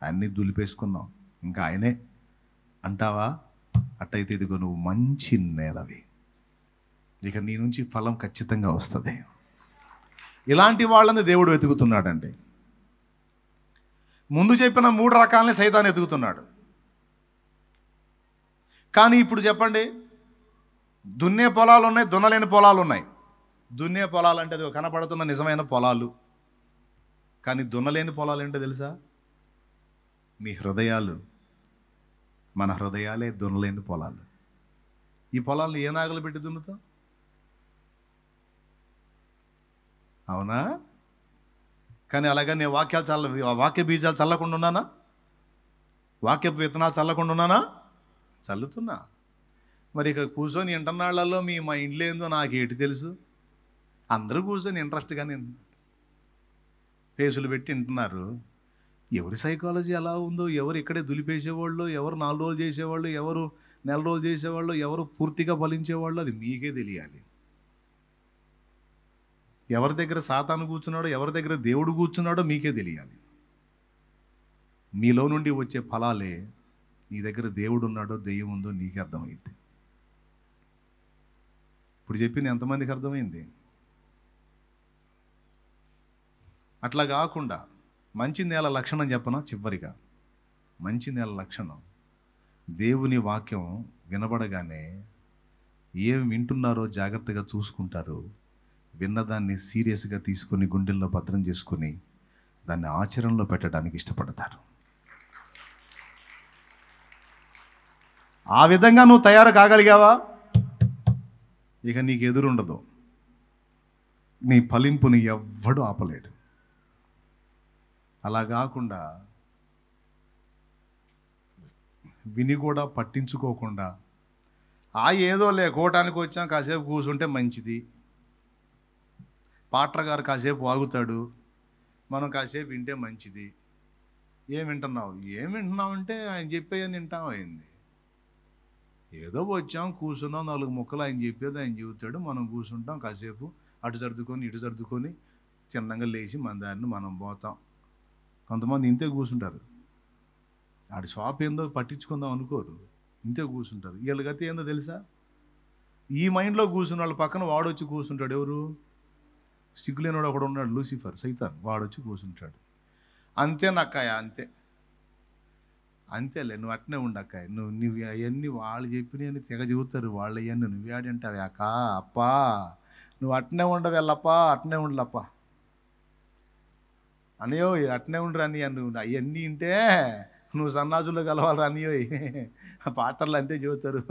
అన్నీ దులిపేసుకున్నాం. ఇంకా ఆయనే అంటావా? అట్టయితే ఇదిగో నువ్వు మంచి నేలవి. ఇక నీ నుంచి ఫలం ఖచ్చితంగా వస్తుంది. ఇలాంటి వాళ్ళని దేవుడు వెతుకుతున్నాడండి. ముందు చెప్పిన 3 రకాలని సైతాన్ వెతుకుతున్నాడు. కానీ ఇప్పుడు చెప్పండి, దున్నే పొలాలు ఉన్నాయి, దున్నలేని పొలాలు ఉన్నాయి. దున్నే పొలాలు అంటే అది కనపడుతున్న నిజమైన పొలాలు. కానీ దున్నలేని పొలాలు ఏంటో తెలుసా? మీ హృదయాలు. మన హృదయాలే దున్నలేని పొలాలు. ఈ పొలాలను ఏ నాగలు పెట్టి దున్నుతాం? అవునా? కానీ అలాగే నేను వాక్య బీజాలు చల్లకుండా ఉన్నానా? వాక్యపు విత్తనాలు చల్లకుండా ఉన్నానా? చల్లుతున్నా. మరి ఇక కూర్చొని ఇంటర్నాళ్లలో మా ఇంట్లో ఏందో నాకు ఏంటి తెలుసు? అందరూ కూర్చొని ఇంట్రెస్ట్గానే ఫేసులు పెట్టి వింటున్నారు. ఎవరి సైకాలజీ ఎలా ఉందో, ఎవరు ఇక్కడే దులిపేసేవాళ్ళు, ఎవరు 4 రోజులు చేసేవాళ్ళు, ఎవరు నెల రోజులు చేసేవాళ్ళు, ఎవరు పూర్తిగా ఫలించేవాళ్ళు, అది మీకే తెలియాలి. ఎవరి దగ్గర సాతాను కూర్చున్నాడో, ఎవరి దగ్గర దేవుడు కూర్చున్నాడో మీకే తెలియాలి. మీలో నుండి వచ్చే ఫలాలే నీ దగ్గర దేవుడు ఉన్నాడో దెయ్యం ఉందో నీకే అర్థమైంది. ఇప్పుడు చెప్పింది ఎంతమందికి అర్థమైంది? అట్లా కాకుండా మంచి నేల లక్షణం చెప్పనా? చివరిగా మంచి నేల లక్షణం, దేవుని వాక్యం వినబడగానే ఏం వింటున్నారో జాగ్రత్తగా చూసుకుంటారు. విన్నదాన్ని సీరియస్గా తీసుకొని గుండెల్లో భద్రం చేసుకొని దాన్ని ఆచరణలో పెట్టడానికి ఇష్టపడతారు. ఆ విధంగా నువ్వు తయారు కాగలిగావా, ఇక నీకు ఎదురుండదు. నీ ఫలింపుని ఎవ్వడు ఆపలేడు. అలా కాకుండా విని కూడా పట్టించుకోకుండా ఏదో కోటానికి వచ్చాం కాసేపు కూర్చుంటే మంచిది, పాట్ర గారు కాసేపు వాగుతాడు, మనం కాసేపు వింటే మంచిది. ఏం వింటున్నావు అంటే ఆయన చెప్పేయని వింటాం. అయింది ఏదో వచ్చాం కూర్చున్నాం, 4 ముక్కలు ఆయన చెప్పేది ఆయన చెబుతాడు, మనం కూర్చుంటాం కాసేపు, అటు సర్దుకొని ఇటు సర్దుకొని చిన్నగా లేచి మన దారిని మనం పోతాం. కొంతమంది ఇంతే కూర్చుంటారు. ఆడి షాప్ ఏందో పట్టించుకుందాం అనుకోరు, ఇంతే కూర్చుంటారు. వీళ్ళ గతి ఏందో తెలుసా? ఈ మైండ్లో కూర్చున్న వాళ్ళ పక్కన వాడొచ్చి కూర్చుంటాడు. ఎవరు? సిగ్గులేనివాడు ఒకడు ఉన్నాడు, లూసిఫర్, సైతాన్. వాడొచ్చి కూర్చుంటాడు. అంతే నక్కాయ, అంతేలే, నువ్వు అట్నే ఉండక్కాయ, నువ్వు అవన్నీ వాళ్ళు చెప్పినవి తెగ చెబుతారు, వాళ్ళు అవన్నీ నువ్వు ఆడంటావు అక్క, అప్పా నువ్వు అట్నే ఉండవు వెళ్ళప్పా, అట్నే ఉండలప్ప అనియో, అట్నే ఉండరు అని నువ్వు అవన్నీ వింటే నువ్వు సన్నాసుల్లో కలవాలి అనియో. పాత్రలు అంతే చెబుతారు.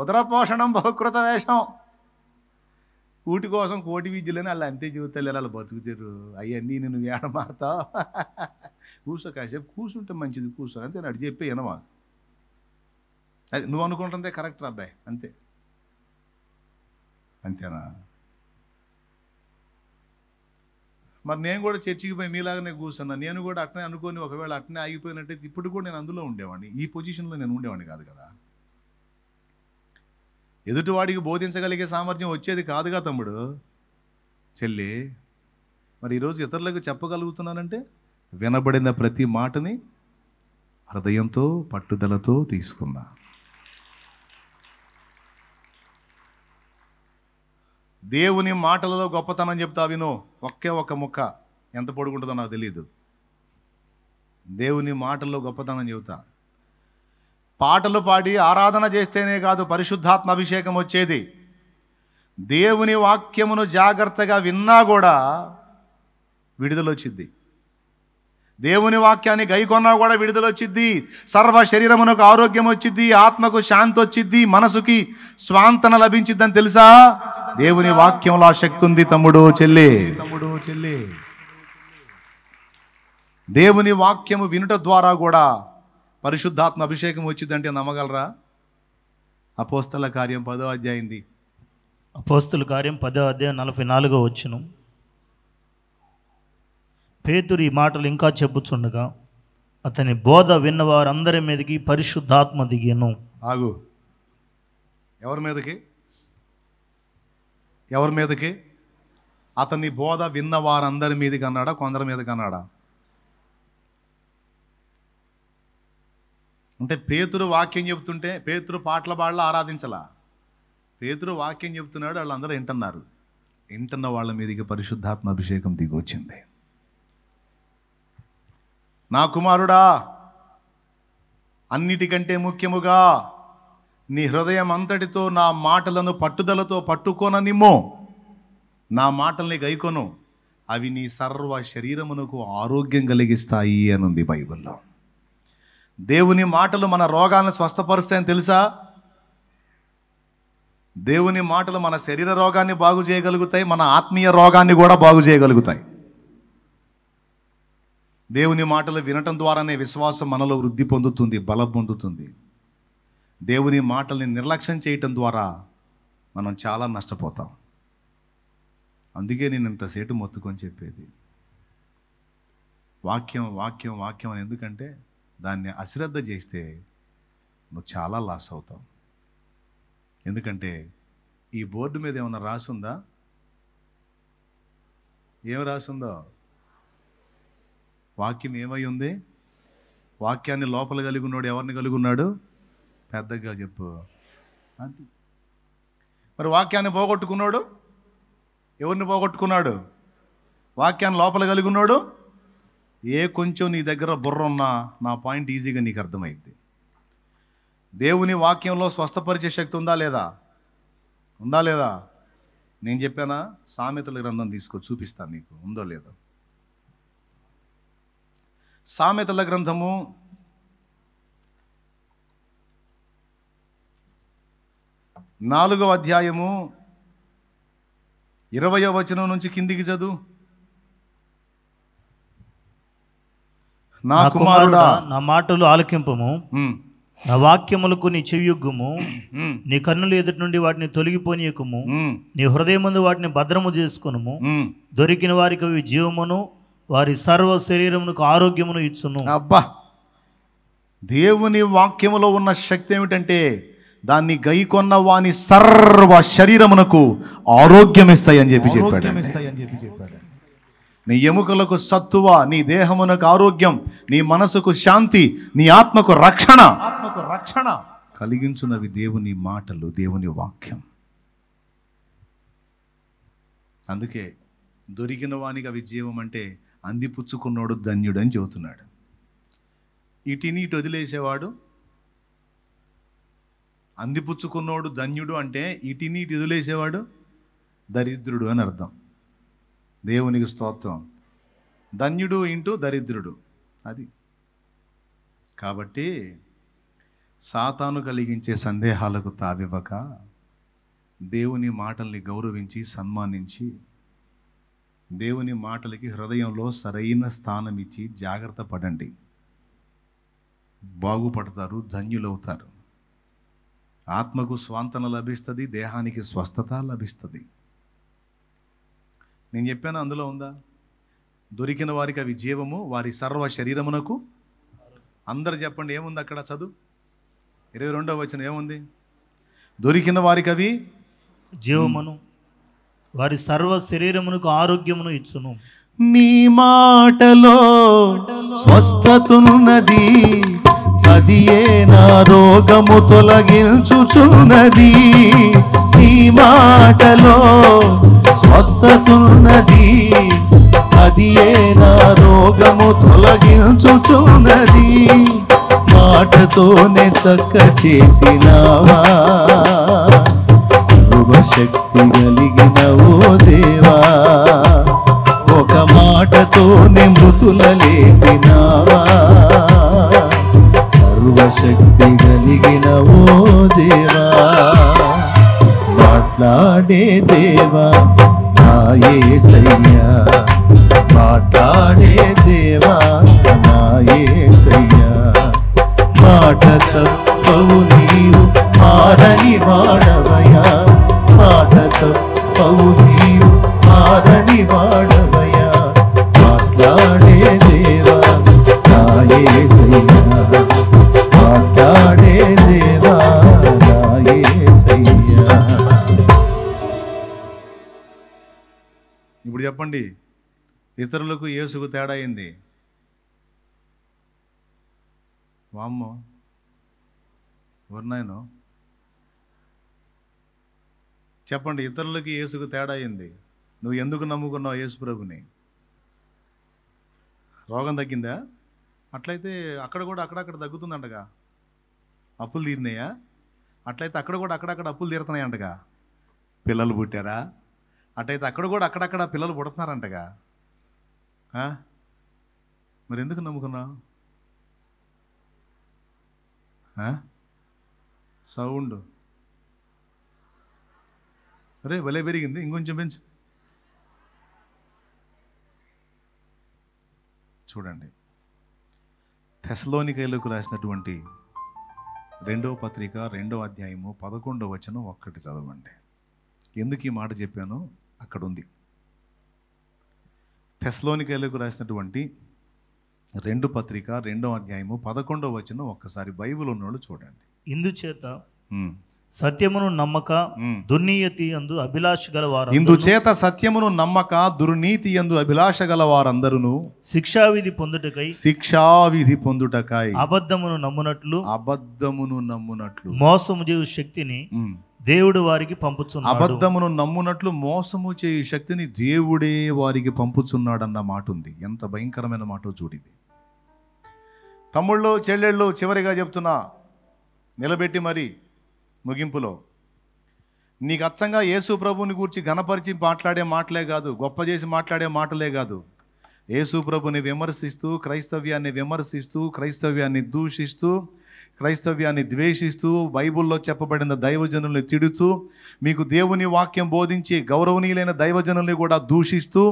ఉదర పోషణం బహుకృత వేషం, కూటి కోసం కోటి విద్యలని వాళ్ళు అంతే చెబుతారు, వాళ్ళు బతుకుతారు. అవన్నీ నువ్వు ఏడ మారుతావు? కూర్చో, కాసేపు కూర్చుంటే మంచిది, కూర్చో అంతే. అటు చెప్పే వినవా? అది నువ్వు అనుకుంటుందే కరెక్ట్ అబ్బాయి, అంతేనా? మరి నేను కూడా చర్చికి పోయి మీలాగానే కూర్చున్నా. నేను కూడా అట్నే అనుకొని ఒకవేళ అట్నే ఆగిపోయినట్టయితే ఇప్పుడు కూడా నేను అందులో ఉండేవాడిని, ఈ పొజిషన్లో నేను ఉండేవాడిని కాదు కదా. ఎదుటివాడికి బోధించగలిగే సామర్థ్యం వచ్చేది కాదుగా తమ్ముడు, చెల్లి. మరి ఈరోజు ఇతరులకు చెప్పగలుగుతున్నానంటే వినబడిన ప్రతి మాటని హృదయంతో పట్టుదలతో తీసుకున్నా. దేవుని మాటలలో గొప్పతనం చెప్తా విను. ఒకే ఒక్క ముక్క, ఎంత పొడుగుంటుందో నాకు తెలియదు. దేవుని మాటల్లో గొప్పతనం చెబుతా. పాటలు పాడి ఆరాధన చేస్తేనే కాదు పరిశుద్ధాత్మ అభిషేకం వచ్చేది. దేవుని వాక్యమును జాగ్రత్తగా విన్నా కూడా విడుదల వచ్చింది. దేవుని వాక్యాన్ని గైకొన్నా కూడా విడుదల వచ్చిద్ది. సర్వ శరీరమునకు ఆరోగ్యం వచ్చిద్ది, ఆత్మకు శాంతి వచ్చిద్ది, మనసుకి స్వాంతన లభించిద్దని తెలుసా? దేవుని వాక్యంలో ఆ శక్తి ఉంది తమ్ముడు, చెల్లి. దేవుని వాక్యము వినుట ద్వారా కూడా పరిశుద్ధాత్మ అభిషేకం వచ్చిందంటే నమ్మగలరా? అపోస్తల కార్యం 10వ అధ్యాయం. అపోస్తల కార్యం 10వ అధ్యాయం 44వ వచనం. పేతురు ఈ మాటలు ఇంకా చెప్పుచుండగా అతని బోధ విన్న వారందరి మీదకి పరిశుద్ధాత్మ దిగెను. ఆగు, ఎవరి మీదకి? అతని బోధ విన్న వారందరి మీదకి అన్నాడా, కొందరి మీదకి అన్నాడా? అంటే పేతురు వాక్యం చెబుతుంటే పేతురు పాటల పాడలా ఆరాధించలా. పేతురు వాక్యం చెబుతున్నాడు, వాళ్ళందరూ వింటున్నారు. వింటున్న వాళ్ళ మీదకి పరిశుద్ధాత్మ అభిషేకం దిగొచ్చింది. నా కుమారుడా, అన్నిటికంటే ముఖ్యముగా నీ హృదయం అంతటితో నా మాటలను పట్టుదలతో పట్టుకోననిమ్మో. నా మాటల్ని గైకొను, అవి నీ సర్వ శరీరమునకు ఆరోగ్యం కలిగిస్తాయి అనుంది బైబిల్లో. దేవుని మాటలు మన రోగాలను స్వస్థపరుస్తాయని తెలుసా? దేవుని మాటలు మన శరీర రోగాన్ని బాగు చేయగలుగుతాయి, మన ఆత్మీయ రోగాన్ని కూడా బాగు చేయగలుగుతాయి. దేవుని మాటలు వినటం ద్వారానే విశ్వాసం మనలో వృద్ధి పొందుతుంది, బలం పొందుతుంది. దేవుని మాటల్ని నిర్లక్ష్యం చేయటం ద్వారా మనం చాలా నష్టపోతాం. అందుకే నేను ఇంతసేటు మొత్తుకొని చెప్పేది వాక్యం వాక్యం వాక్యం అని. ఎందుకంటే దాన్ని అశ్రద్ధ చేస్తే నువ్వు చాలా లాస్ అవుతావు. ఎందుకంటే ఈ బోర్డు మీద ఏమన్నా రాసుందా? ఏం రాసుందో? వాక్యం ఏమై ఉంది? వాక్యాన్ని లోపల కలిగి ఉన్నాడు. ఎవరిని కలిగి ఉన్నాడు? పెద్దగా చెప్పు. అంతే. మరి వాక్యాన్ని పోగొట్టుకున్నాడు. ఎవరిని పోగొట్టుకున్నాడు? వాక్యాన్ని లోపల కలిగి ఉన్నాడు. ఏ కొంచెం నీ దగ్గర బుర్ర ఉన్నా నా పాయింట్ ఈజీగా నీకు అర్థమైంది. దేవుని వాక్యంలో స్వస్థపరిచే శక్తి ఉందా లేదా? ఉందా లేదా? నేను చెప్పానా? సామెతల గ్రంథం తీసుకో, చూపిస్తాను నీకు ఉందో లేదో. సామెతల గ్రంథము 4వ అధ్యాయము 20వ వచనం నుంచి కిందికి చదువు. నా కుమారుడా, నా మాటలు ఆలకింపము, నా వాక్యములకు నీ చెవియొగ్గుము, నీ కన్నులు ఎదుటి నుండి వాటిని తొలగిపోనీయకుము, నీ హృదయమందు వాటిని భద్రము చేసుకొనుము. దొరికిన వారికి అవి జీవమును, వారి సర్వ శరీరమునకు ఆరోగ్యమును ఇచ్చును. అబ్బా, దేవుని వాక్యములో ఉన్న శక్తి ఏమిటంటే దాన్ని గైకొన్న వాని సర్వ శరీరమునకు ఆరోగ్యం ఇస్తాయి అని చెప్పి చెప్పాడు. నీ ఎముకలకు సత్తువ, నీ దేహమునకు ఆరోగ్యం, నీ మనసుకు శాంతి, నీ ఆత్మకు రక్షణ కలిగించున్నవి దేవుని మాటలు, దేవుని వాక్యం. అందుకే దొరికిన వానికి అవి జీవం అంటే అందిపుచ్చుకున్నాడు ధన్యుడు అని చెబుతున్నాడు. ఇటుని ఇటు వదిలేసేవాడు అందిపుచ్చుకున్నోడు ధన్యుడు అంటే ఇటుని ఇటు వదిలేసేవాడు దరిద్రుడు అని అర్థం. దేవునికి స్తోత్రం. ధన్యుడు ఇంటూ దరిద్రుడు అది. కాబట్టి సాతాను కలిగించే సందేహాలకు తావివ్వక దేవుని మాటల్ని గౌరవించి సన్మానించి దేవుని మాటలకి హృదయంలో సరైన స్థానం ఇచ్చి జాగ్రత్త పడండి. బాగుపడతారు, ధన్యులవుతారు. ఆత్మకు స్వాంతన లభిస్తుంది, దేహానికి స్వస్థత లభిస్తుంది. నేను చెప్పాను, అందులో ఉందా? దొరికిన వారికి అవి జీవము, వారి సర్వ శరీరమునకు. అందరు చెప్పండి ఏముంది అక్కడ? చదువు 22వ వచనం ఏముంది? దొరికిన వారికి అవి జీవమును, వారి సర్వ శరీరమునకు ఆరోగ్యమును ఇచ్చును. నీ మాటలో స్వస్థతున్నది, అది ఏ నా రోగము తొలగించుచున్నది. నీ మాటలో స్వస్థతున్నది, అది ఏ నా రోగము తొలగించుచున్నది. మాటతోనే చక్క చేసినావా, సర్వశక్తి కలిగిన ఓ దేవా. ఒక మాటతోనే మృతుల లేపినావా, సర్వశక్తి కలిగిన ఓ దేవా. మాట్లాడే దేవా నా యేసయ్యా, మాట్లాడే దేవా నా యేసయ్యా. మాట తప్పవు నీవు మారని వాడవయ్యా, మాట తప్పవు నీవు మారని వాడవయ్యా. మాట్లాడే దేవా నా యేసయ్యా, మాట్లాడే దేవా నా యేసయ్యా. ఇప్పుడు చెప్పండి, ఇతరులకు యేసుకు తేడా అయింది. వామ్మో, ఎవరినాయనో చెప్పండి, ఇతరులకి యేసుకు తేడా అయింది. నువ్వు ఎందుకు నమ్ముకున్నావు యేసు ప్రభుని? రోగం తగ్గిందా? అట్లయితే అక్కడ కూడా అక్కడక్కడ తగ్గుతుందంటగా. అప్పులు తీరినాయా? అట్లయితే అక్కడ కూడా అక్కడక్కడ అప్పులు తీరుతున్నాయంటగా. పిల్లలు పుట్టారా? అట్లయితే అక్కడ కూడా అక్కడక్కడ పిల్లలు పుడుతున్నారంటగా. మరి ఎందుకు నమ్ముకున్నావు? సౌండ్ అరే భలే పెరిగింది, ఇంకొంచెం పెంచు. చూడండి, తెస్సలోనికైలకు రాసినటువంటి 2వ పత్రిక 2వ అధ్యాయము 11వ వచనం ఒక్కటి చదవండి. ఎందుకు ఈ మాట చెప్పానో అక్కడ ఉంది. తెస్సలోనికైలకు రాసినటువంటి 2 పత్రిక 2వ అధ్యాయము 11వ వచనం ఒక్కసారి బైబిల్ ఉన్నోళ్ళు చూడండి. ఇందుచేత సత్యమును నమ్మక దుర్నీతి యందు అభిలాష గలవారు, ఇందుచేత సత్యమును నమ్మక దుర్నీతి యందు అభిలాష గలవారందరూ శిక్షావిధి పొందుటకై అబద్ధమును నమ్మునట్లు మోసము చేయు శక్తిని దేవుడు వారికి పంపుచున్నాడు. అబద్ధమును నమ్మునట్లు మోసము చేయు శక్తిని దేవుడే వారికి పంపుచున్నాడన్న మాట ఉంది. ఎంత భయంకరమైన మాట చూడిది. తమ్ముళ్ళు చెల్లెళ్ళు, చివరిగా చెప్తున్నా, నిలబెట్టి మరి ముగింపులో, నీకు అచ్చంగా యేసు ప్రభుని గురించి ఘనపరిచి మాట్లాడే మాటలే కాదు, గొప్ప చేసి మాట్లాడే మాటలే కాదు, యేసు ప్రభుని విమర్శిస్తూ, క్రైస్తవ్యాన్ని దూషిస్తూ, క్రైస్తవ్యాన్ని ద్వేషిస్తూ, బైబిల్లో చెప్పబడిన దైవజనుల్ని తిడుతూ, మీకు దేవుని వాక్యం బోధించి గౌరవనీయులైన దైవజనుల్ని కూడా దూషిస్తూ,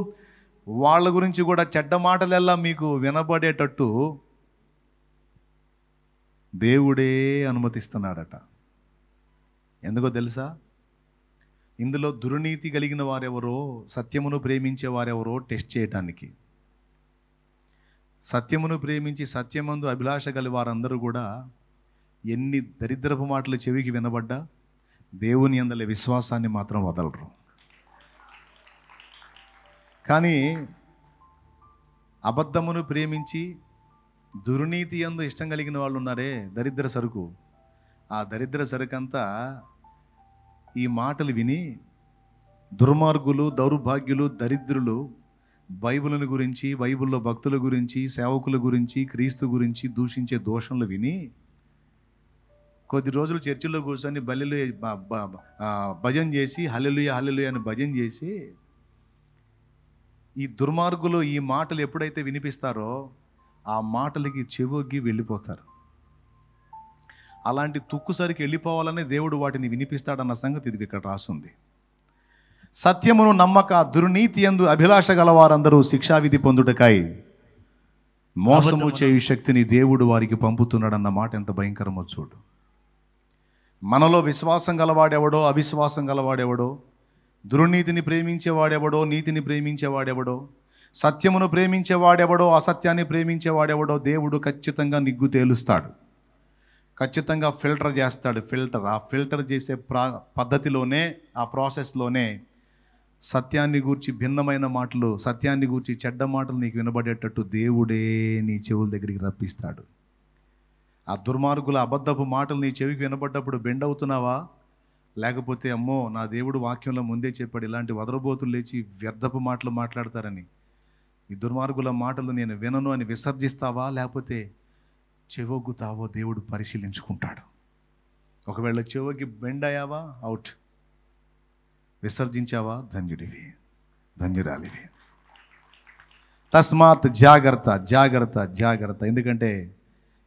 వాళ్ళ గురించి కూడా చెడ్డ మాటలెల్లా మీకు వినబడేటట్టు దేవుడే అనుమతిస్తున్నాడట. ఎందుకో తెలుసా? ఇందులో దుర్నీతి కలిగిన వారెవరో, సత్యమును ప్రేమించే వారెవరో టెస్ట్ చేయటానికి. సత్యమును ప్రేమించి సత్యమందు అభిలాష గల వారందరూ కూడా ఎన్ని దరిద్రపు మాటలు చెవికి వినబడ్డా దేవుని యందలి విశ్వాసాన్ని మాత్రం వదలరు. కానీ అబద్ధమును ప్రేమించి దుర్నీతి యందు ఇష్టం కలిగిన వాళ్ళు ఉన్నారే, దరిద్ర సరుకు. ఆ దరిద్ర సరుకంతా ఈ మాటలు విని దుర్మార్గులు, దౌర్భాగ్యులు, దరిద్రులు బైబిలుని గురించి, బైబిల్లో భక్తుల గురించి, సేవకుల గురించి, క్రీస్తు గురించి దూషించే దోషంలు విని కొద్ది రోజులు చర్చిలో కూర్చొని బల్లెలు భజన చేసి హల్లెలూయా హల్లెలూయా అని భజన చేసి, ఈ దుర్మార్గులు ఈ మాటలు ఎప్పుడైతే వినిపిస్తారో ఆ మాటలకి చెవొగ్గి వెళ్ళిపోతారు. అలాంటి తుక్కుసరికి వెళ్ళిపోవాలనే దేవుడు వాటిని వినిపిస్తాడన్న సంగతి ఇది ఇక్కడ రాస్తుంది. సత్యమును నమ్మక దుర్నీతి యందు అభిలాష గలవారందరూ శిక్షావిధి పొందుటకై మోసము చేయు శక్తిని దేవుడు వారికి పంపుతున్నాడన్న మాట ఎంత భయంకరమో చూడు. మనలో విశ్వాసం గలవాడెవడో, అవిశ్వాసం గలవాడెవడో, దుర్నీతిని ప్రేమించేవాడెవడో, నీతిని ప్రేమించేవాడెవడో, సత్యమును ప్రేమించేవాడెవడో, అసత్యాన్ని ప్రేమించేవాడెవడో దేవుడు ఖచ్చితంగా నిగ్గు తేలుస్తాడు. ఖచ్చితంగా ఫిల్టర్ చేస్తాడు. ఆ ఫిల్టర్ చేసే పద్ధతిలోనే, ఆ ప్రాసెస్లోనే సత్యాన్ని గూర్చి భిన్నమైన మాటలు, సత్యాన్ని గూర్చి చెడ్డ మాటలు నీకు వినబడేటట్టు దేవుడే నీ చెవుల దగ్గరికి రప్పిస్తాడు. ఆ దుర్మార్గుల అబద్ధపు మాటలు నీ చెవికి వినబడ్డప్పుడు బెండ్ అవుతున్నావా? లేకపోతే అమ్మో నా దేవుడు వాక్యంలో ముందే చెప్పాడు ఇలాంటి వదరబోతులు లేచి వ్యర్థపు మాటలు మాట్లాడతారని, ఈ దుర్మార్గుల మాటలు నేను వినను అని విసర్జిస్తావా? లేకపోతే చెవొగ్గుతావో దేవుడు పరిశీలించుకుంటాడు. ఒకవేళ చెవొగ్గి బెండ్ అయ్యావా, అవుట్. విసర్జించావా, ధన్యుడివి, ధన్యురాలివి. తస్మాత్ జాగ్రత్త, జాగ్రత్త, జాగ్రత్త. ఎందుకంటే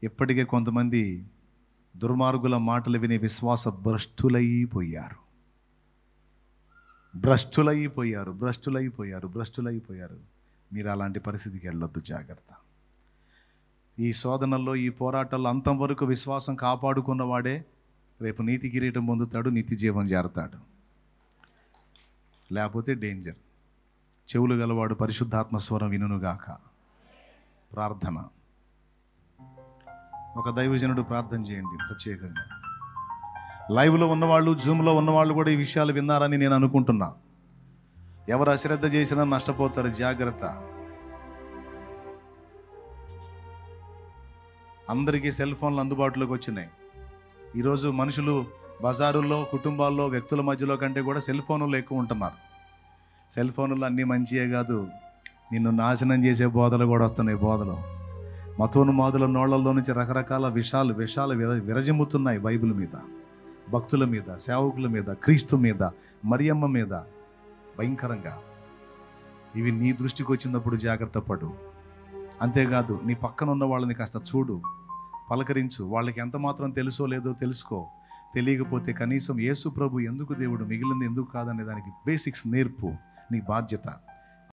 ఇప్పటికే కొంతమంది దుర్మార్గుల మాటలు విని విశ్వాస భ్రష్టులైపోయారు. మీరు అలాంటి పరిస్థితికి వెళ్ళొద్దు, జాగ్రత్త. ఈ శోధనల్లో, ఈ పోరాటాల్లో అంతం వరకు విశ్వాసం కాపాడుకున్నవాడే రేపు నీతి కిరీటం పొందుతాడు, నిత్య జీవం చేరతాడు. లేకపోతే డేంజర్. చెవులు గలవాడు పరిశుద్ధాత్మ స్వరం వినుగాక. ప్రార్థన. ఒక దైవజనుడు ప్రార్థన చేయండి ప్రత్యేకంగా. లైవ్లో ఉన్నవాళ్ళు, జూమ్లో ఉన్నవాళ్ళు కూడా ఈ విషయాలు విన్నారని నేను అనుకుంటున్నా. ఎవరు అశ్రద్ధ చేసినా నష్టపోతారు, జాగ్రత్త. అందరికీ సెల్ ఫోన్లు అందుబాటులోకి వచ్చినాయి. ఈరోజు మనుషులు బజారుల్లో, కుటుంబాల్లో, వ్యక్తుల మధ్యలో కంటే కూడా సెల్ ఫోన్లు ఎక్కువ ఉంటున్నారు. సెల్ ఫోన్లో అన్నీ మంచియే కాదు, నిన్ను నాశనం చేసే బోధలు కూడా వస్తున్నాయి. బోధలు మతోన్మాదుల నోళ్లలో నుంచి రకరకాల విషాలు విరజిమ్ముతున్నాయి. బైబిల్ మీద, భక్తుల మీద, సేవకుల మీద, క్రీస్తు మీద, మరియమ్మ మీద భయంకరంగా. ఇవి నీ దృష్టికి వచ్చినప్పుడు జాగ్రత్త పడు. అంతేకాదు నీ పక్కన ఉన్న వాళ్ళని కాస్త చూడు, పలకరించు. వాళ్ళకి ఎంత మాత్రం తెలుసో లేదో తెలుసుకో. తెలియకపోతే కనీసం యేసు ప్రభు ఎందుకు దేవుడు, మిగిలింది ఎందుకు కాదనే దానికి బేసిక్స్ నేర్పు. నీ బాధ్యత.